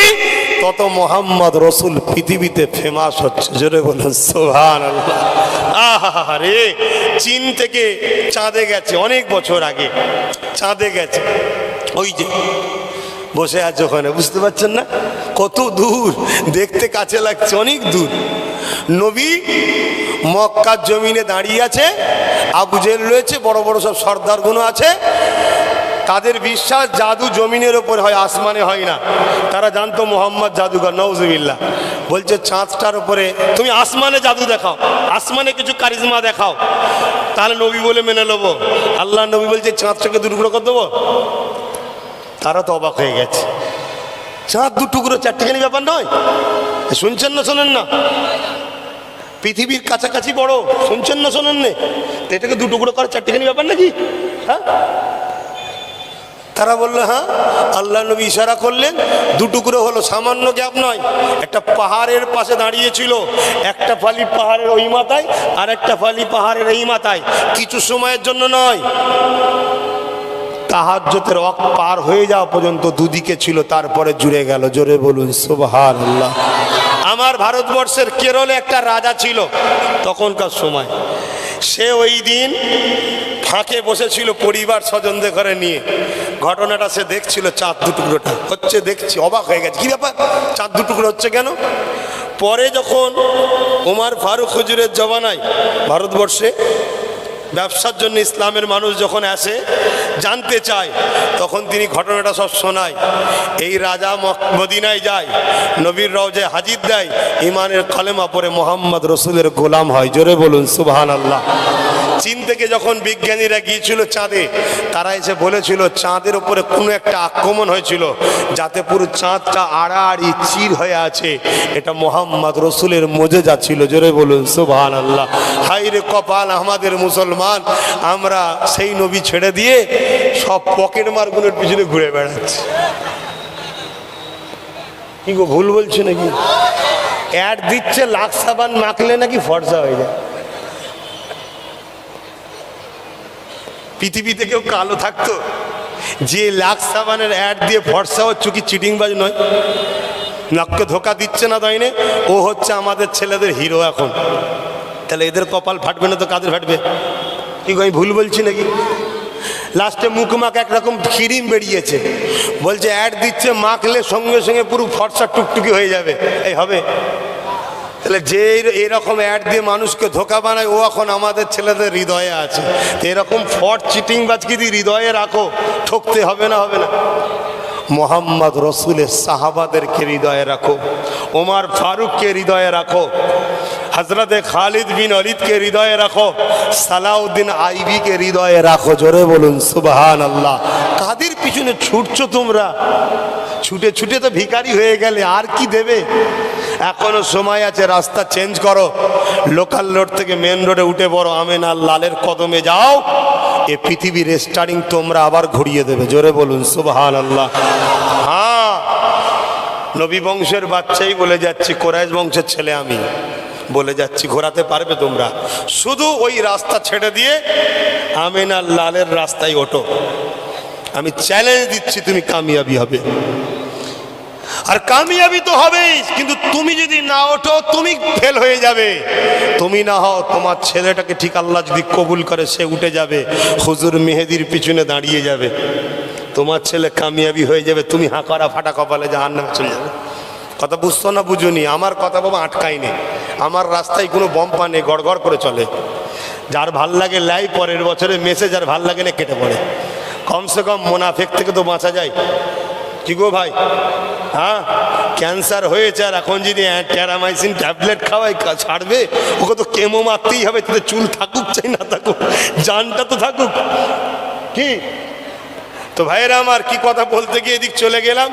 তত মোহাম্মদ রসুল পৃথিবীতে ফেমাস হচ্ছে। জোরে বলুন সুবহানাল্লাহ। আরে চীন থেকে চাঁদে গেছে অনেক বছর আগে, চাঁদে গেছে, ওই যে বসে আছে ওখানে, বুঝতে পারছেন না কত দূর, দেখতে কাছে লাগছে, অনেক দূর। নবী মক্কার জমিনে দাঁড়িয়ে আছে, আবু জেহেল রয়েছে, বড় বড় সব সর্দারগুলো আছে। তাদের বিশ্বাস জাদু জমিনের ওপর হয়, আসমানে হয় না। তারা জানতো মোহাম্মদ জাদুঘর, নওজুবিল্লাহ। বলছে চাঁদটার উপরে তুমি আসমানে জাদু দেখাও, আসমানে কিছু কারিজমা দেখাও, তাহলে নবী বলে মেনে নেবো। আল্লাহ নবী বলছে চাঁদটাকে দুটুকরো করে দেবো। তারা তো অবাক হয়ে গেছে, চাঁদ দুটুকরো চারটিখানি ব্যাপার নয়। শুনছেন না শোনেন না? পৃথিবীর কাছাকাছি বড়, শুনছেন না শোনেন না? এটাকে দুটুকরো করে চারটিখানি ব্যাপার নাকি? হ্যাঁ, তারা বললো হ্যাঁ। আল্লাহ নবী ইশারা করলেন, দুটুকরো হলো, সামান্য গ্যাপ নয়। একটা পাহাড়ের পাশে দাঁড়িয়েছিল, একটা ফালি পাহাড়ের ওই মাথায় আর একটা ফালি পাহাড়ের এই মাথায়, কিছু সময়ের জন্য নয়, তাহাজ্জুদের ওয়াক্ত পার হয়ে যাওয়া পর্যন্ত দুদিকে ছিল, তারপরে জুড়ে গেল। জোরে বলুন সুবহানাল্লাহ। আমার ভারতবর্ষের কেরলে একটা রাজা ছিল তখনকার সময়, সে ওই দিন ফাঁকে বসেছিল পরিবার স্বজনদের ঘরে নিয়ে। ঘটনাটা সে দেখছিল, চাঁদ দুটুকরোটা হচ্ছে, দেখছি অবাক হয়ে গেছে, কি ব্যাপার চাঁদ দুটুকরো হচ্ছে কেন? পরে যখন ওমর ফারুক হুজুরের জমানায় ভারতবর্ষে ব্যবসার জন্য ইসলামের মানুষ যখন আসে, জানতে চায়, তখন তিনি ঘটনাটা সব শোনায়। এই রাজা মদিনায় যায়, নবীর রওজায় হাজির দেয়, ইমানের কালেমা পড়ে মোহাম্মদ রসুলের গোলাম হয়। জোরে বলুন সুবহানাল্লাহ। চীন থেকে যখন বিজ্ঞানীরা গিয়েছিল চাঁদে, তারা এসে বলেছিল চাঁদের উপরে কোনো একটা আক্রমণ হয়েছিল, যাতে পুরো চাঁদটা আড়াআড়ি চির হয়ে আছে, এটা মোহাম্মদ রসুলের মুজিজা ছিল। জোরে বলুন সুবহানাল্লাহ। হায় রে কপাল আমাদের মুসলমান, আমরা সেই নবী ছেড়ে দিয়ে সব পকেট মারগুলোর পিছনে ঘুরে বেড়াচ্ছি। কি গো, ভুল বলছি নাকি? অ্যাড দিচ্ছে লাক্স সাবান মাখলে নাকি ফর্সা হয়ে যায়। পৃথিবীতে কেউ কালো থাকতো যে লাক্স সাবানের অ্যাড দিয়ে ফর্সা হচ্ছে কি চিটিংবাজ নয়? নাককে ধোকা দিচ্ছে না, তাই না? ও হচ্ছে আমাদের ছেলেদের হিরো এখন। তাহলে এদের কপাল ফাটবে না তো কাদের ফাটবে? কি আমি ভুল বলছি নাকি? লাস্টে মুখমাখ একরকম ক্রিম বেরিয়েছে, বলছে অ্যাড দিচ্ছে মাখলে সঙ্গে সঙ্গে পুরো ফর্সা টুকটুকি হয়ে যাবে। এই হবে? তাহলে যে এরকম অ্যাড দিয়ে মানুষকে ধোকা বানায়, ও এখন আমাদের ছেলেদের হৃদয়ে আছে। এরকম ফট চিটিংবাজকে দিয়ে হৃদয়ে রাখো, ঠকতে হবে না? হবে না? মোহাম্মদ রসুলের সাহাবাদেরকে হৃদয়ে রাখো, ওমর ফারুককে হৃদয়ে রাখো, হজরত খালিদ বিন ওয়ালিদকে হৃদয়ে রাখো, সালাউদ্দিন আইবিকে হৃদয়ে রাখো। জোরে বলুন সুবহানাল্লাহ। কাদের পিছনে ছুটছো তোমরা? ছুটে ছুটে তো ভিখারি হয়ে গেলে, আর কি দেবে? এখনো সময় আছে, রাস্তা চেঞ্জ করো, লোকাল রোড থেকে মেন রোডে উঠে পড়ো, আমিন আর লালের কদমে যাও, এ পৃথিবীর স্টার্টিং তোমরা আবার ঘুরিয়ে দেবে। জোরে বলুন সুবহানাল্লাহ। হ্যাঁ, নবী বংশের বাচ্চাই বলে যাচ্ছি, কোরাইশ বংশের ছেলে আমি। বলে যাচ্ছি, ঘোরাতে পারবে তোমরা? শুধু ওই রাস্তা ছেড়ে দিয়ে আমিনার লালের রাস্তায় ওঠো, আমি চ্যালেঞ্জ দিচ্ছি তুমি কামিয়াবি হবে। আর কামিয়াবি তো হবেই, কিন্তু তুমি যদি না ওঠো তুমি ফেল হয়ে যাবে। তুমি না হও, তোমার ছেলেটাকে ঠিক আল্লাহ যদি কবুল করে সে উঠে যাবে, হুজুর মেহেদির পিছনে দাঁড়িয়ে যাবে, তোমার ছেলে কামিয়াবি হয়ে যাবে, তুমি হাঁকারা ফাটা কপালে জাহান্নামে চলে যাবে। কথা বুঝতো না বুঝুনি? আমার কথা বাবা আটকায়নি, আমার রাস্তায় কোনো বম্পা নেই, গড়গড় করে চলে। যার ভাল লাগে লাই, পরের বছরে মেসেজ, আর ভাল লাগে না কেটে পড়ে। কমসে কম মোনাফেক থেকে তো বাঁচা যায়। কি গো ভাই? হ্যাঁ, ক্যান্সার হয়েছে আর এখন যদি ট্যারামাইসিন ট্যাবলেট খাওয়াই ছাড়বে? ওকে তো কেমো মারতেই হবে, তাদের চুল থাকুক চাই না থাকুক, জানটা তো থাকুক। কি তো ভাইয়েরা আমার, কি কথা বলতে গিয়ে এদিক চলে গেলাম।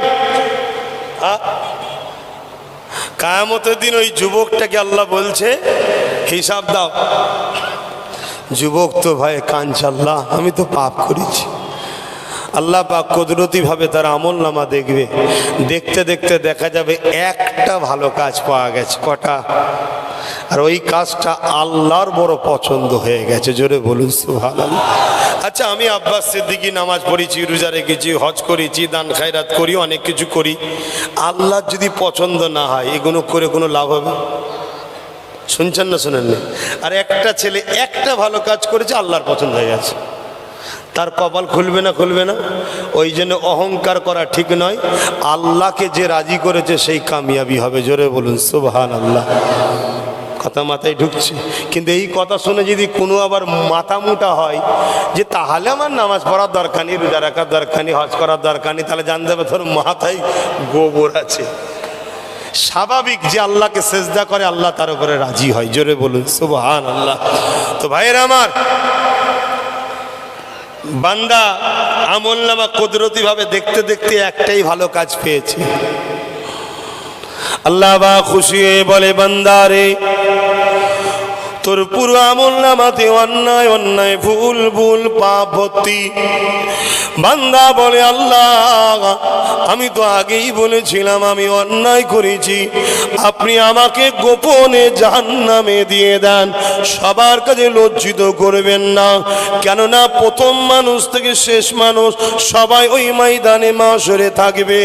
কিয়ামতের দিন ওই যুবকটাকে আল্লাহ বলছে হিসাব দাও। যুবক তো ভাই কাঁদছে, আল্লাহ আমি তো পাপ করেছি। আল্লাহ পাক কুদরতিভাবে তার আমলনামা দেখবে, দেখতে দেখতে দেখা যাবে একটা ভালো কাজ পাওয়া গেছে। কটা? আর ওই কাজটা আল্লাহর বড় পছন্দ হয়ে গেছে। জোরে বলুন সুবহানাল্লাহ। আচ্ছা, আমি আব্বাস সিদ্দিকী নামাজ পড়েছি, রোজা রেখেছি, হজ করেছি, দান খায়রাত করি, অনেক কিছু করি, আল্লাহ যদি পছন্দ না হয় এগুলো করে কোনো লাভ হবে? শুনছেন না শোনেননি? আর একটা ছেলে একটা ভালো কাজ করেছে, আল্লাহর পছন্দ হয়ে গেছে, তার কপাল খুলবে না? খুলবে না। ওই জন্য অহংকার করা ঠিক নয়। আল্লাহকে যে রাজি করেছে সেই কামিয়াবি হবে। জোরে বলুন সুবহানাল্লাহ। কথা মাথায় ঢুকছে? কিন্তু এই কথা শুনে যদি কোনো আবার মাথা মোটা হয় যে তাহলে আমার নামাজ পড়ার দরকার নেই, রোজা রাখার দরকার নেই, হজ করার দরকার নেই, তাহলে জানতে হবে তোর মাথায় গোবর আছে। স্বাভাবিক যে আল্লাহকে সেজদা করে আল্লাহ তার উপরে রাজি হয়। জোরে বলুন সুবহানাল্লাহ। তো ভাইয়েরা আমার, বান্দা আমলনামা কুদরতিভাবে দেখতে দেখতে একটাই ভালো কাজ পেয়েছে। আল্লাহ বা খুশি হয়ে বলে, বান্দা রে, তোর পুরো আমলনামাতে অন্যায় অন্যায়, ভুল ভুল পাপ ভর্তি। বান্দা বলে, আল্লাহ আমি তো আগেই বলেছিলাম আমি অন্যায় করেছি, আপনি আমাকে গোপনে জাহান্নামে দিয়ে দেন, সবার কাছে লজ্জিত করবেন না। কেননা প্রথম মানুষ থেকে শেষ মানুষ সবাই ওই ময়দানে মাশরে থাকবে।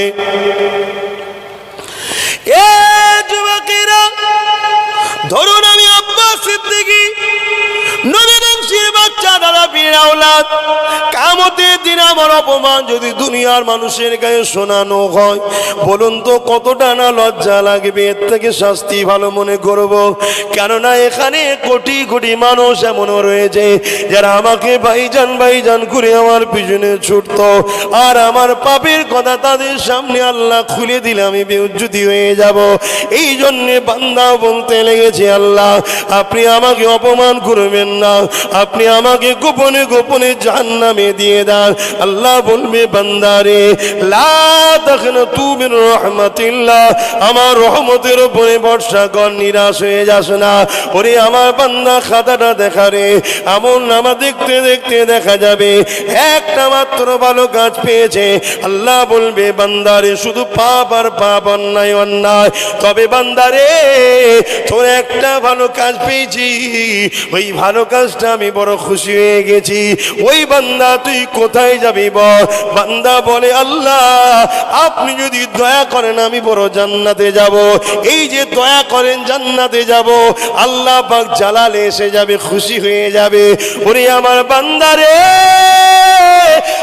এ যুবকেরা, ধরুন আমি আব্বাস সিদ্দিকী, নবী বংশের বাচ্চা, দাদা পীর আওলাদ, কিয়ামতের দিন আমার অপমান যদি দুনিয়ার মানুষের গায়ে শোনানো হয়, বলুন তো কতটা না লজ্জা লাগবে? এর থেকে শাস্তি ভালো মনে করব। কেননা এখানে কোটি কোটি মানুষ এমনও রয়েছে যারা আমাকে ভাইজান ভাইজান করে আমার পিছনে ছুটত, আর আমার পাপের কথা তাদের সামনে আল্লাহ খুলে দিলে আমি বেউজ্জতি হয়ে যাব। এই জন্যে বান্দা বলতে লেগেছে, আল্লাহ আপনি আমাকে অপমান করবেন না, আপনি আমাকে গোপনে গোপনে জাহান্নামে দিয়ে দেন। আল্লাহ বলবে, বান্দারে লা তাকনাতু মির রাহমাতিল্লাহ, আমার রহমতের উপরে ভরসা কর, নিরাশ হয়ে যাস না। ওরে আমার বান্দা, খাতাটা দেখা রে, আমলনামা দেখতে দেখতে দেখা যাবে একটা মাত্র ভালো কাজ পেয়েছে। আল্লাহ বলবে, বান্দারে শুধু পাপ আর পাপ, অন্যায় অন্যায়। তবে বান্দারে তোর একটা ভালো কাজ পেয়েছি, ওই ভালো কাজটা আমি বড় খুশি হয়ে গেছি। ওই বান্দা তুই কোথায় যাবি বল? বান্দা বলে, আল্লাহ আপনি যদি দয়া করেন আমি বড় জান্নাতে যাব। এই যে দয়া করেন জান্নাতে যাব, আল্লাহ পাক জালালে এসে যাবে, খুশি হয়ে যাবে। ওরে আমার বান্দারে,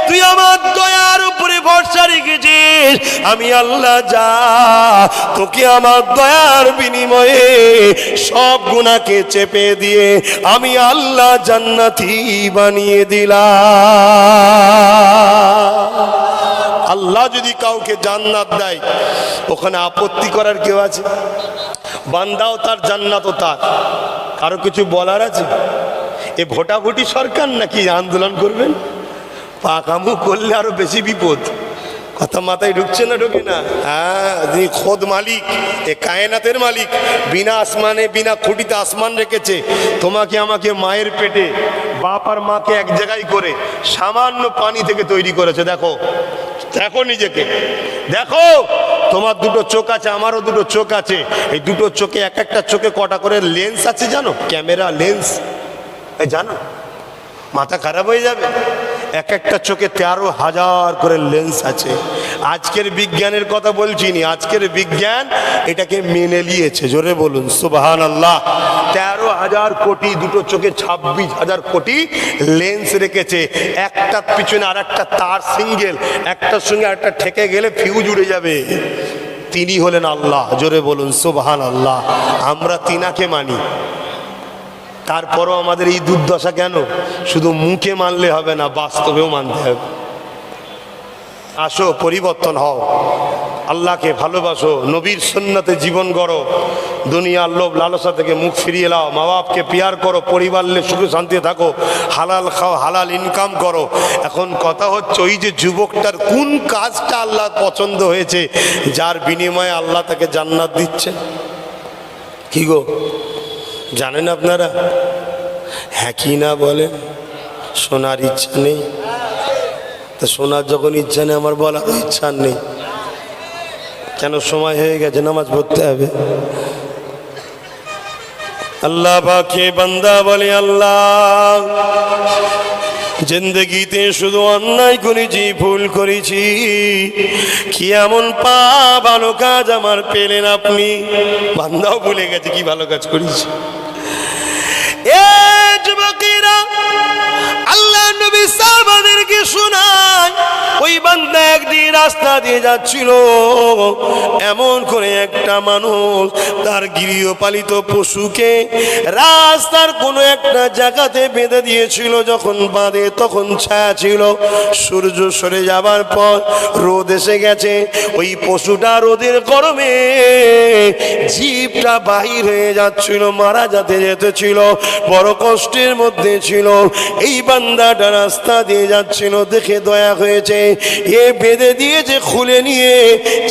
তুই আমার দয়ার উপরে ভরসা রেখেছিস, আমি আল্লাহ যা তোকে আমার দয়ার বিনিময়ে সব গুনাহকে চেপে দিয়ে আমি আল্লাহ জান্নাতি বানিয়ে দিলাম। আল্লাহ যদি কাউকে জান্নাত দেয়, ওখানে আপত্তি করার কেউ আছে? বান্দাও তার, জান্নাতও তার, কারো কিছু বলার আছে? এ ভোটাভুটি সরকার নাকি আন্দোলন করবেন? পাকামু করলে আরো বেশি বিপদ। কথা মাথায় ঢুকছে না? ঢুকে না? হ্যাঁ, যিনি খোদ মালিক, এ কায়নাতের মালিক, বিনা আসমানে বিনা খুঁটিতে আসমান রেখেছে, তোমাকে আমাকে মায়ের পেটে বাপ আর মাকে এক জায়গায় করে সামান্য পানি থেকে তৈরি করেছে। দেখো দেখো নিজেকে, দেখো তোমার দুটো চোখ আছে, আমারও দুটো চোখ আছে। এই দুটো চোখে এক একটা চোখে কটা করে লেন্স আছে জানো? ক্যামেরা লেন্স, এই জানো? মাথা খারাপ হয়ে যাবে। এক একটা চোখে 13,000 করে লেন্স আছে। আজকের বিজ্ঞানের কথা বলছি নি, আজকের বিজ্ঞান এটাকে মেনে নিয়েছে। জোরে বলুন সুবহানাল্লাহ। 13,000 কোটি, দুটো চোখে 26,000 কোটি লেন্স রেখেছে। একটার পিছনে আর একটা তার সিঙ্গেল, একটার সঙ্গে আরেকটা ঠেকে গেলে ফিউজ উড়ে যাবে। তিনি হলেন আল্লাহ। জোরে বলুন সুবহানাল্লাহ। আমরা তিনাকে মানি, তারপরও আমাদের এই দুর্দশা কেন? শুধু মুখে মানলে হবে না, বাস্তবেও মানতে হবে। আসো, পরিবর্তন হও, আল্লাহকে ভালোবাসো, নবীর সুন্নতে জীবন গড়ো, দুনিয়ার লোভ লালসা থেকে মুখ ফিরিয়ে নাও, মা বাপকে পিয়ার করো, পরিবার নিয়ে সুখে শান্তিতে থাকো, হালাল খাও, হালাল ইনকাম করো। এখন কথা হচ্ছে, ওই যে যুবকটার কোন কাজটা আল্লাহ পছন্দ হয়েছে, যার বিনিময়ে আল্লাহ তাকে জান্নাত দিচ্ছেন? কি গো, জানেন আপনারা? হ্যাঁ কি না বলেন? শোনার ইচ্ছা নেই? তা শোনার যখন ইচ্ছা নেই, আমার বলার ইচ্ছা নেই কেন? সময় হয়ে গেছে, নামাজ পড়তে হবে। আল্লাহ পাকে বান্দা বলে, আল্লাহ জিন্দগিতে শুধু অন্যায় করেছি, ভুল করেছি, কি এমন ভালো কাজ আমার পেলেন আপনি? বান্দাও ভুলে গেছে কি ভালো কাজ করেছি। এ যুবকেরা, আল্লাহ নবী সাহাবাদেরকে শোনায়, ওই বান্দা একদিন রাস্তা দিয়ে যাচ্ছিল, এমন করে একটা মানুষ তার গৃহপালিত পশুকে রাস্তার কোনো একটা জায়গাতে বেঁধে দিয়েছিল। যখন বাঁধে তখন ছায়া ছিল, সূর্য সরে যাবার পর রোদ এসে গেছে, ওই পশুটা রোদের গরমে জিভটা বাহির হয়ে যাচ্ছিল, মারা যেতেছিল, বড় কষ্টের মধ্যে ছিল। এই বান্দাটা রাস্তা দিয়ে যাচ্ছিল, দেখে দয়া হয়েছে, এ বেঁধে দিয়েছে, খুলে নিয়ে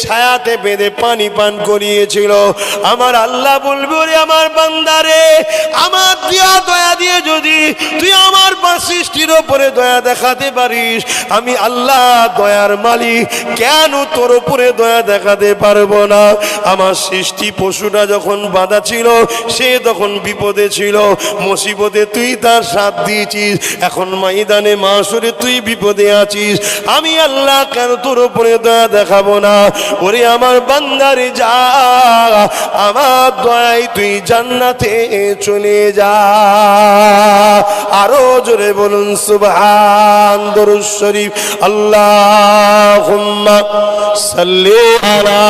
ছায়াতে বেঁধে পানি পান করিয়েছিল। আমার আল্লাহ বলবে, ওরে আমার বান্দারে, আমার দিয়া দয়া দিয়ে যদি তুই আমার সৃষ্টির ওপরে দয়া দেখাতে পারিস, আমি আল্লাহ দয়ার মালিক, কেন তোর উপরে দয়া দেখাতে পারবো না? আমার সৃষ্টি পশুটা যখন বাঁধা ছিল, সে তখন বিপদে ছিল, মুসিবতে তুই তার সাথ দিয়েছিস, এখন ময়দানে মাশরে তুই বিপদে আছিস, আমি আল্লাহ কেন তোর উপরে দয়া দেখাবো না? ওরে আমার বান্দারে, যা, আমার দয়ায় তুই জান্নাতে চলে যা। আরো জোরে বলুন সুবহান। দরুদ শরীফ, আল্লাহুম্মা সাল্লি আলা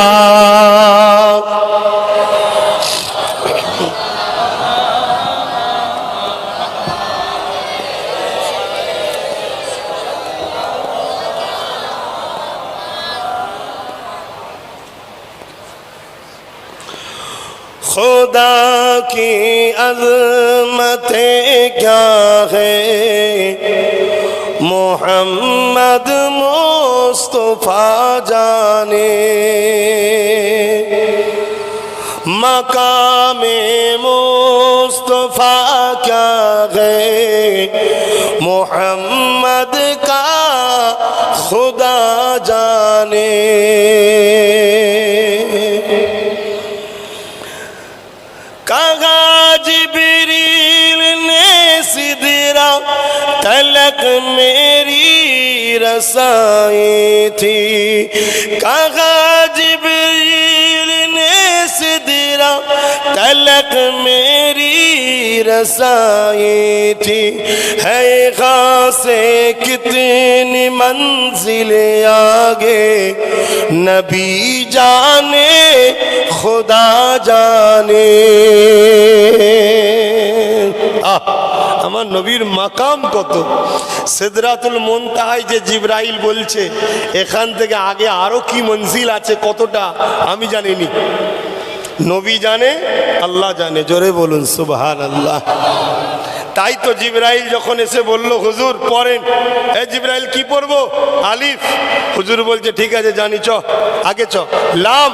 खुदा की अज़मतें क्या है, मोहम्मद मुस्तफा जाने, मकामे मुस्तफा क्या है, मोहम्मद का खुदा जाने। कहा जिब्रील ने सिदरा तलक मेरी रसाई थी, कहा जिब्रील ने सिदरा तलक मेरी रसाई थी, है खासे कितनी मंजिले आगे, नबी जाने खुदा जाने। আমার নবীর মাকাম কত! সিদরাতুল মুনতাহায় যে জিবরাইল বলছে, এখান থেকে আগে আরো কি মঞ্জিল আছে, কতটা আমি জানিনি, নবী জানে, আল্লাহ জানে। জোরে বলুন সুবহানাল্লাহ। তাই তো জিবরাইল যখন এসে বলল, হুজুর পড়েন। এ জিবরাইল কি পড়বো? আলিফ। হুজুর বলছে ঠিক আছে জানি, চ আগে চ। লাম।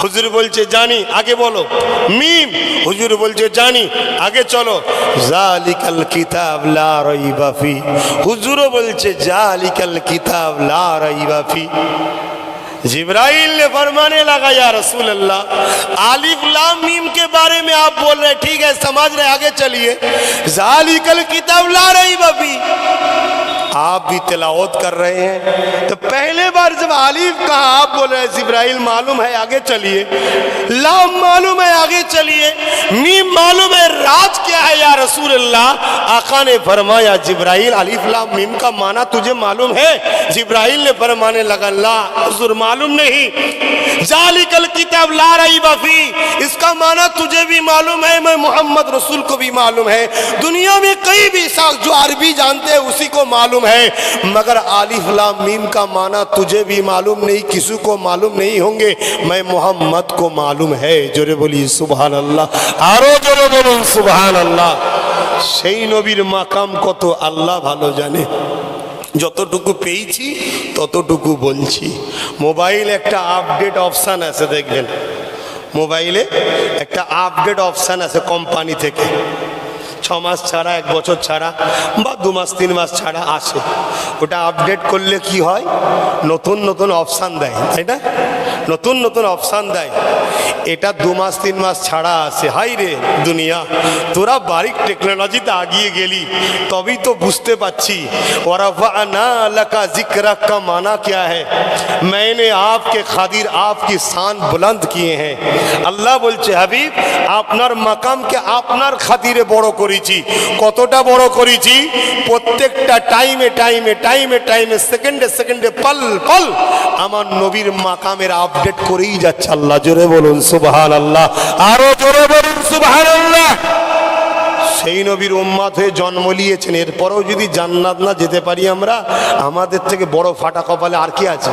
হুজুর বলছে জানি, আগে বলো। মিম। হুজুর বলছে জানি, আগে চলো। জালিকাল কিতাব লা রাইবা ফি। হুজুরও বলছে জালিকাল কিতাব লা রাইবা ফি। जिब्राइल ने फरमाने लगा या रसूल अल्लाह, आलिफ लाम मीम के बारे में आप बोल रहे, ठीक है समझ रहे, आगे चलिए। ज़ालिकल किताब ला रही बबी, आप भी तिलावत कर रहे हैं, तो पहले बार जब आलिफ कहा आप बोल रहे हैं जिब्राइल मालूम है, आगे चलिए। लाम मालूम है, आगे चलिए। मीम मालूम है, राज क्या है या रसूल अल्लाह? आका ने फरमाया जिब्राइल अलिफ लाम मीम का माना तुझे मालूम है? जिब्राइल ने फरमाने लगा ला हुजूर मालूम नहीं। ज़ालिकल किताब ला रही बफी, इसका माना तुझे भी मालूम है, मैं मोहम्मद रसूल को भी मालूम है, दुनिया में कई भी शख्स जो अरबी जानते हैं उसी को मालूम है, मगर आलिफ लाम मीम का माना तुझे भी मालूम नहीं, किसी को मालूम नहीं होंगे, मैं मोहम्मद को मालूम है। जोरे बोलिए सुभान अल्लाह, आरो जोरे बोलुन सुभान अल्लाह। সেই নবীর মাকাম কত আল্লাহ ভালো জানে, যতটুকু পেয়েছি ততটুকু বলছি। মোবাইলে একটা আপডেট অপশান আছে, দেখবেন মোবাইলে একটা আপডেট অপশান আছে কোম্পানি থেকে, 6 মাস ছাড়া 1 বছর ছাড়া বা 2 মাস 3 মাস ছাড়া আসে। ওটা আপডেট করলে কি হয়, নতুন নতুন অপশান দেয়, তাই না? নতুন নতুন অপশান দেয়। এটা 2 মাস 3 মাস ছাড়া আসে। হাই রে দুনিয়া, তোরা বারিক টেকনোলজিতে আগিয়ে গেলি, তবেই তো বুঝতে পারছি। ওয়ারাফানা লাকা যিকরাক का माना क्या है, मैंने आपके खातिर आपकी शान बुलंद किए हैं। আল্লাহ বলছে হাবিব আপনার মাকামকে আপনার খাতিরে বড় করেছি। কতটা বড় করেছি? প্রত্যেকটা টাইমে টাইমে টাইমে টাইমে সেকেন্ডে সেকেন্ডে পল পল আমার নবীর মাকামের আপডেট করেই যাচ্ছে আল্লাহ। জোরে বলুন সুবহানাল্লাহ, আরো জোরে বলুন সুবহানাল্লাহ। সেই নবীর উম্মত হয়ে জন্ম নিয়েছেন, এরপরেও যদি জান্নাত না যেতে পারি আমরা, আমাদের থেকে বড় ফাটা কপালে আর কি আছে?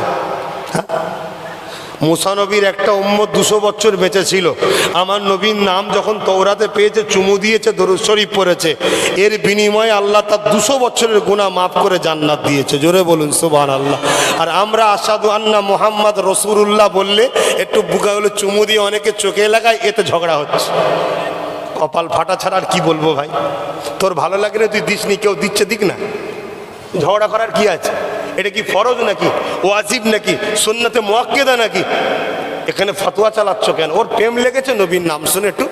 হ্যাঁ, মুসা নবীর একটা উম্মত 200 বছর বেঁচে ছিল। আমার নবীর নাম যখন তৌরাতে পেয়েছে, চুমু দিয়েছে, দরুদ শরীফ পড়েছে, এর বিনিময়ে আল্লাহ তার 200 বছরের গুনাহ মাফ করে জান্নাত দিয়েছে। জোরে বলুন সুবহানাল্লাহ। আর আমরা আশহাদু আন্না মুহাম্মদ রাসূলুল্লাহ বললে একটু বুকাগুলো চুমু দিয়ে অনেকে চোখে লাগায়, এতে ঝগড়া হচ্ছে। কপাল ফাটা ছাড়া আর কি বলবো ভাই? তোর ভালো লাগে না তুই দিসনি, কেউ দিচ্ছে দিক না, ঝগড়া করার কি আছে? এটা কি ফরজ নাকি, ওয়াজিব নাকি, সুন্নতে মুআক্কাদা নাকি? এখানে ফতোয়া চালাচ্ছ কেন? ওর প্রেম লেগেছে, নবীর নাম শুনে একটু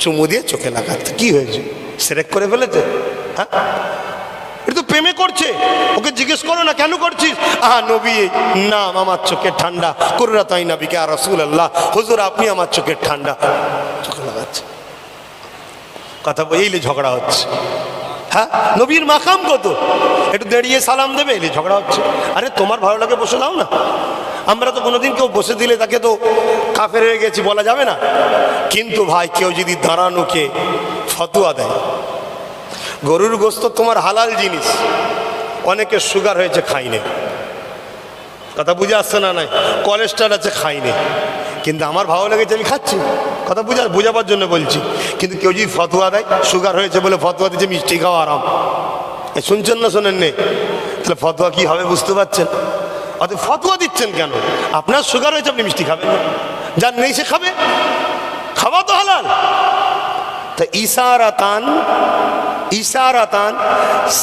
চুমু দিয়ে চোখে লাগাতে, কি হয়েছে? শিরক করে ফেলেছে? হ্যাঁ, এটা তো প্রেমে করছে। ওকে জিজ্ঞেস করো না কেন করছিস? আহা নবী নাম আমার চোখের ঠান্ডা, কুররাত আইন নবীকে আর রাসূলুল্লাহ, হুজুর আপনি আমার চোখের ঠান্ডা, চোখে লাগাচ্ছে। কথা বলেইলে ঝগড়া হচ্ছে। হ্যাঁ, নবীর মাকাম কত, একটু দাঁড়িয়ে সালাম দেবে, এলে ঝগড়া হচ্ছে। আরে তোমার ভালো লাগে বসে দাও না। আমরা তো কোনোদিন কেউ বসে দিলে তাকে তো কাফের হয়ে গেছি বলা যাবে না। কিন্তু ভাই কেউ যদি দাঁড়ানোকে ফতোয়া দেয়, গরুর গোস্ত তোমার হালাল জিনিস, অনেকের সুগার হয়েছে খাইনে, কথা বুঝে আসছে না? নাই কোলেস্ট্রল আছে খাইনে, কিন্তু আমার ভালো লেগেছে আমি খাচ্ছি। কথা বোঝাবার জন্য বলছি। কিন্তু কেউ যদি ফতোয়া দেয়, সুগার হয়েছে বলে ফতোয়া দিচ্ছে মিষ্টি খাওয়া আরাম, শুনছেন না শোনেন নেই? তাহলে ফতোয়া কি হবে বুঝতে পারছেন? অর্থাৎ ফতোয়া দিচ্ছেন কেন? আপনার সুগার হয়েছে আপনি মিষ্টি খাবেন না, যার নেই সে খাবে, খাওয়া তো হালাল। তা ইশারাতান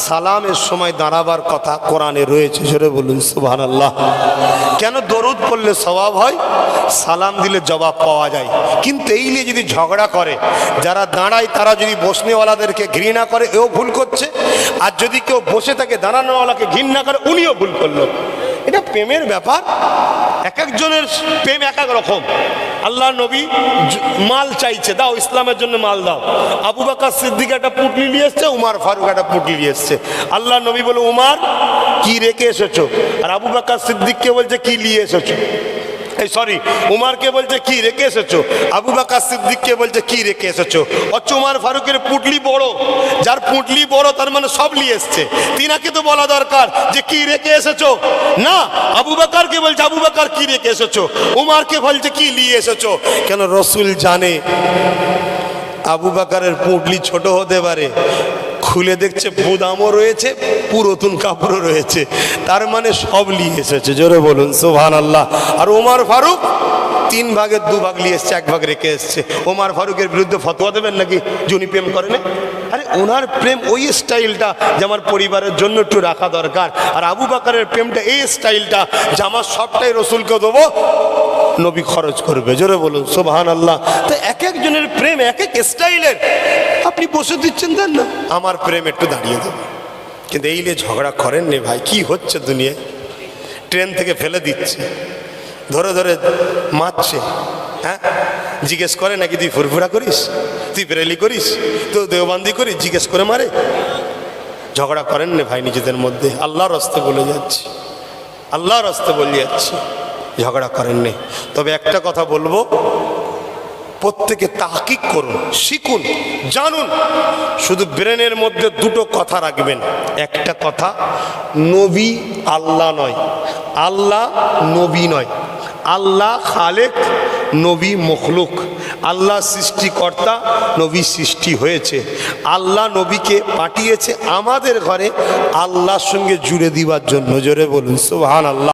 সালামের সময় দাঁড়াবার কথা কোরআনে রয়েছে। জোরে বলুন সুবহানাল্লাহ। কেন? দরুদ পড়লে সওয়াব হয়, সালাম দিলে জবাব পাওয়া যায়। কিন্তু এই নিয়ে যদি ঝগড়া করে, যারা দাঁড়ায় তারা যদি বসনেওয়ালাদেরকে ঘৃণা করে, এও ভুল করছে। আর যদি কেউ বসে থাকে দাঁড়ানোওয়ালাকে ঘৃণা করে, উনিও ভুল করলো। এটা প্রেমের ব্যাপার, এক একজনের প্রেম এক এক রকম। আল্লাহ নবী মাল চাইছে, দাও ইসলামের জন্য মাল দাও। আবু বকর সিদ্দিক একটা পুটলি নিয়ে এসছে, উমার ফারুক একটা পুটলি নিয়ে এসছে। আল্লাহ নবী বলে উমার কি রেখে এসেছো, আর আবু বকর সিদ্দিককে বলছে কি নিয়ে এসেছো। সরি, উমারকে বলছে কি রেখে এসেছো, আবু বকর সিদ্দিককে বলছে কি রেখে এসেছো। অথচ উমার ফারুকের পুটলি বড়, যার পুটলি বড় তার মানে সব নিয়ে এসছে। তিনাকে তো বলা দরকার যে কি রেখে এসেছো, না আবু বকরকে বলছে আবু বকর কি রেখে এসেছো, উমারকে বলছে কি নিয়ে এসেছো। কেন? রসুল জানে আবু বকরের পুটলি ছোট হতে পারে, খুলে দেখছে বুদামও রয়েছে, পুরাতন কাপড়ও রয়েছে, তার মানে সব নিয়ে এসেছে। জোরে বলুন সুবহানাল্লাহ। আর ওমর ফারুক 3 ভাগের 2 ভাগ নিয়ে এসছে, 1 ভাগ রেখে এসছে। ওমর ফারুকের বিরুদ্ধে ফতোয়া দেবেন নাকি যে উনি প্রেম করেন? আরে ওনার প্রেম ওই স্টাইলটা যে আমার পরিবারের জন্য একটু রাখা দরকার, আর আবু বকরের প্রেমটা এই স্টাইলটা যে আমার সবটাই রসুলকে দেবো, নবী খরচ করবে। জোরে বলুন সুবহানাল্লাহ। তো এক একজনের প্রেম এক এক স্টাইলের, আপনি বসে দিচ্ছেন দেন না, আমার প্রেম একটু দাঁড়িয়ে দেবো। কিন্তু এই নিয়ে ঝগড়া করেন নে ভাই, কি হচ্ছে দুনিয়ায়? ট্রেন থেকে ফেলে দিচ্ছে, ধরে ধরে মারছে। হ্যাঁ, জিজ্ঞেস করে নাকি তুই ফুরফুরা করিস, তুই বেরেলি করিস, তুই দেওবান্দি করিস, জিজ্ঞেস করে মারে। ঝগড়া করেন নে ভাই নিজেদের মধ্যে, আল্লাহর রাস্তে বলে যাচ্ছি, আল্লাহর রাস্তে বলে যাচ্ছি, ঝগড়া করেন নে। তবে একটা কথা বলবো, প্রত্যেকে তাহকিক করুন, শিখুন, জানুন। শুধু ব্রেনের মধ্যে 2টো কথা রাখবেন। একটা কথা, নবী আল্লাহ নয়, আল্লাহ নবী নয়। আল্লাহ খালেক, নবী মখলুক। আল্লাহ সৃষ্টিকর্তা, নবী সৃষ্টি হয়েছে। আল্লাহ নবীকে পাঠিয়েছে আমাদের ঘরে আল্লাহর সঙ্গে জুড়ে দিবার জন্য। জোরে বলুন সুবহানাল্লাহ।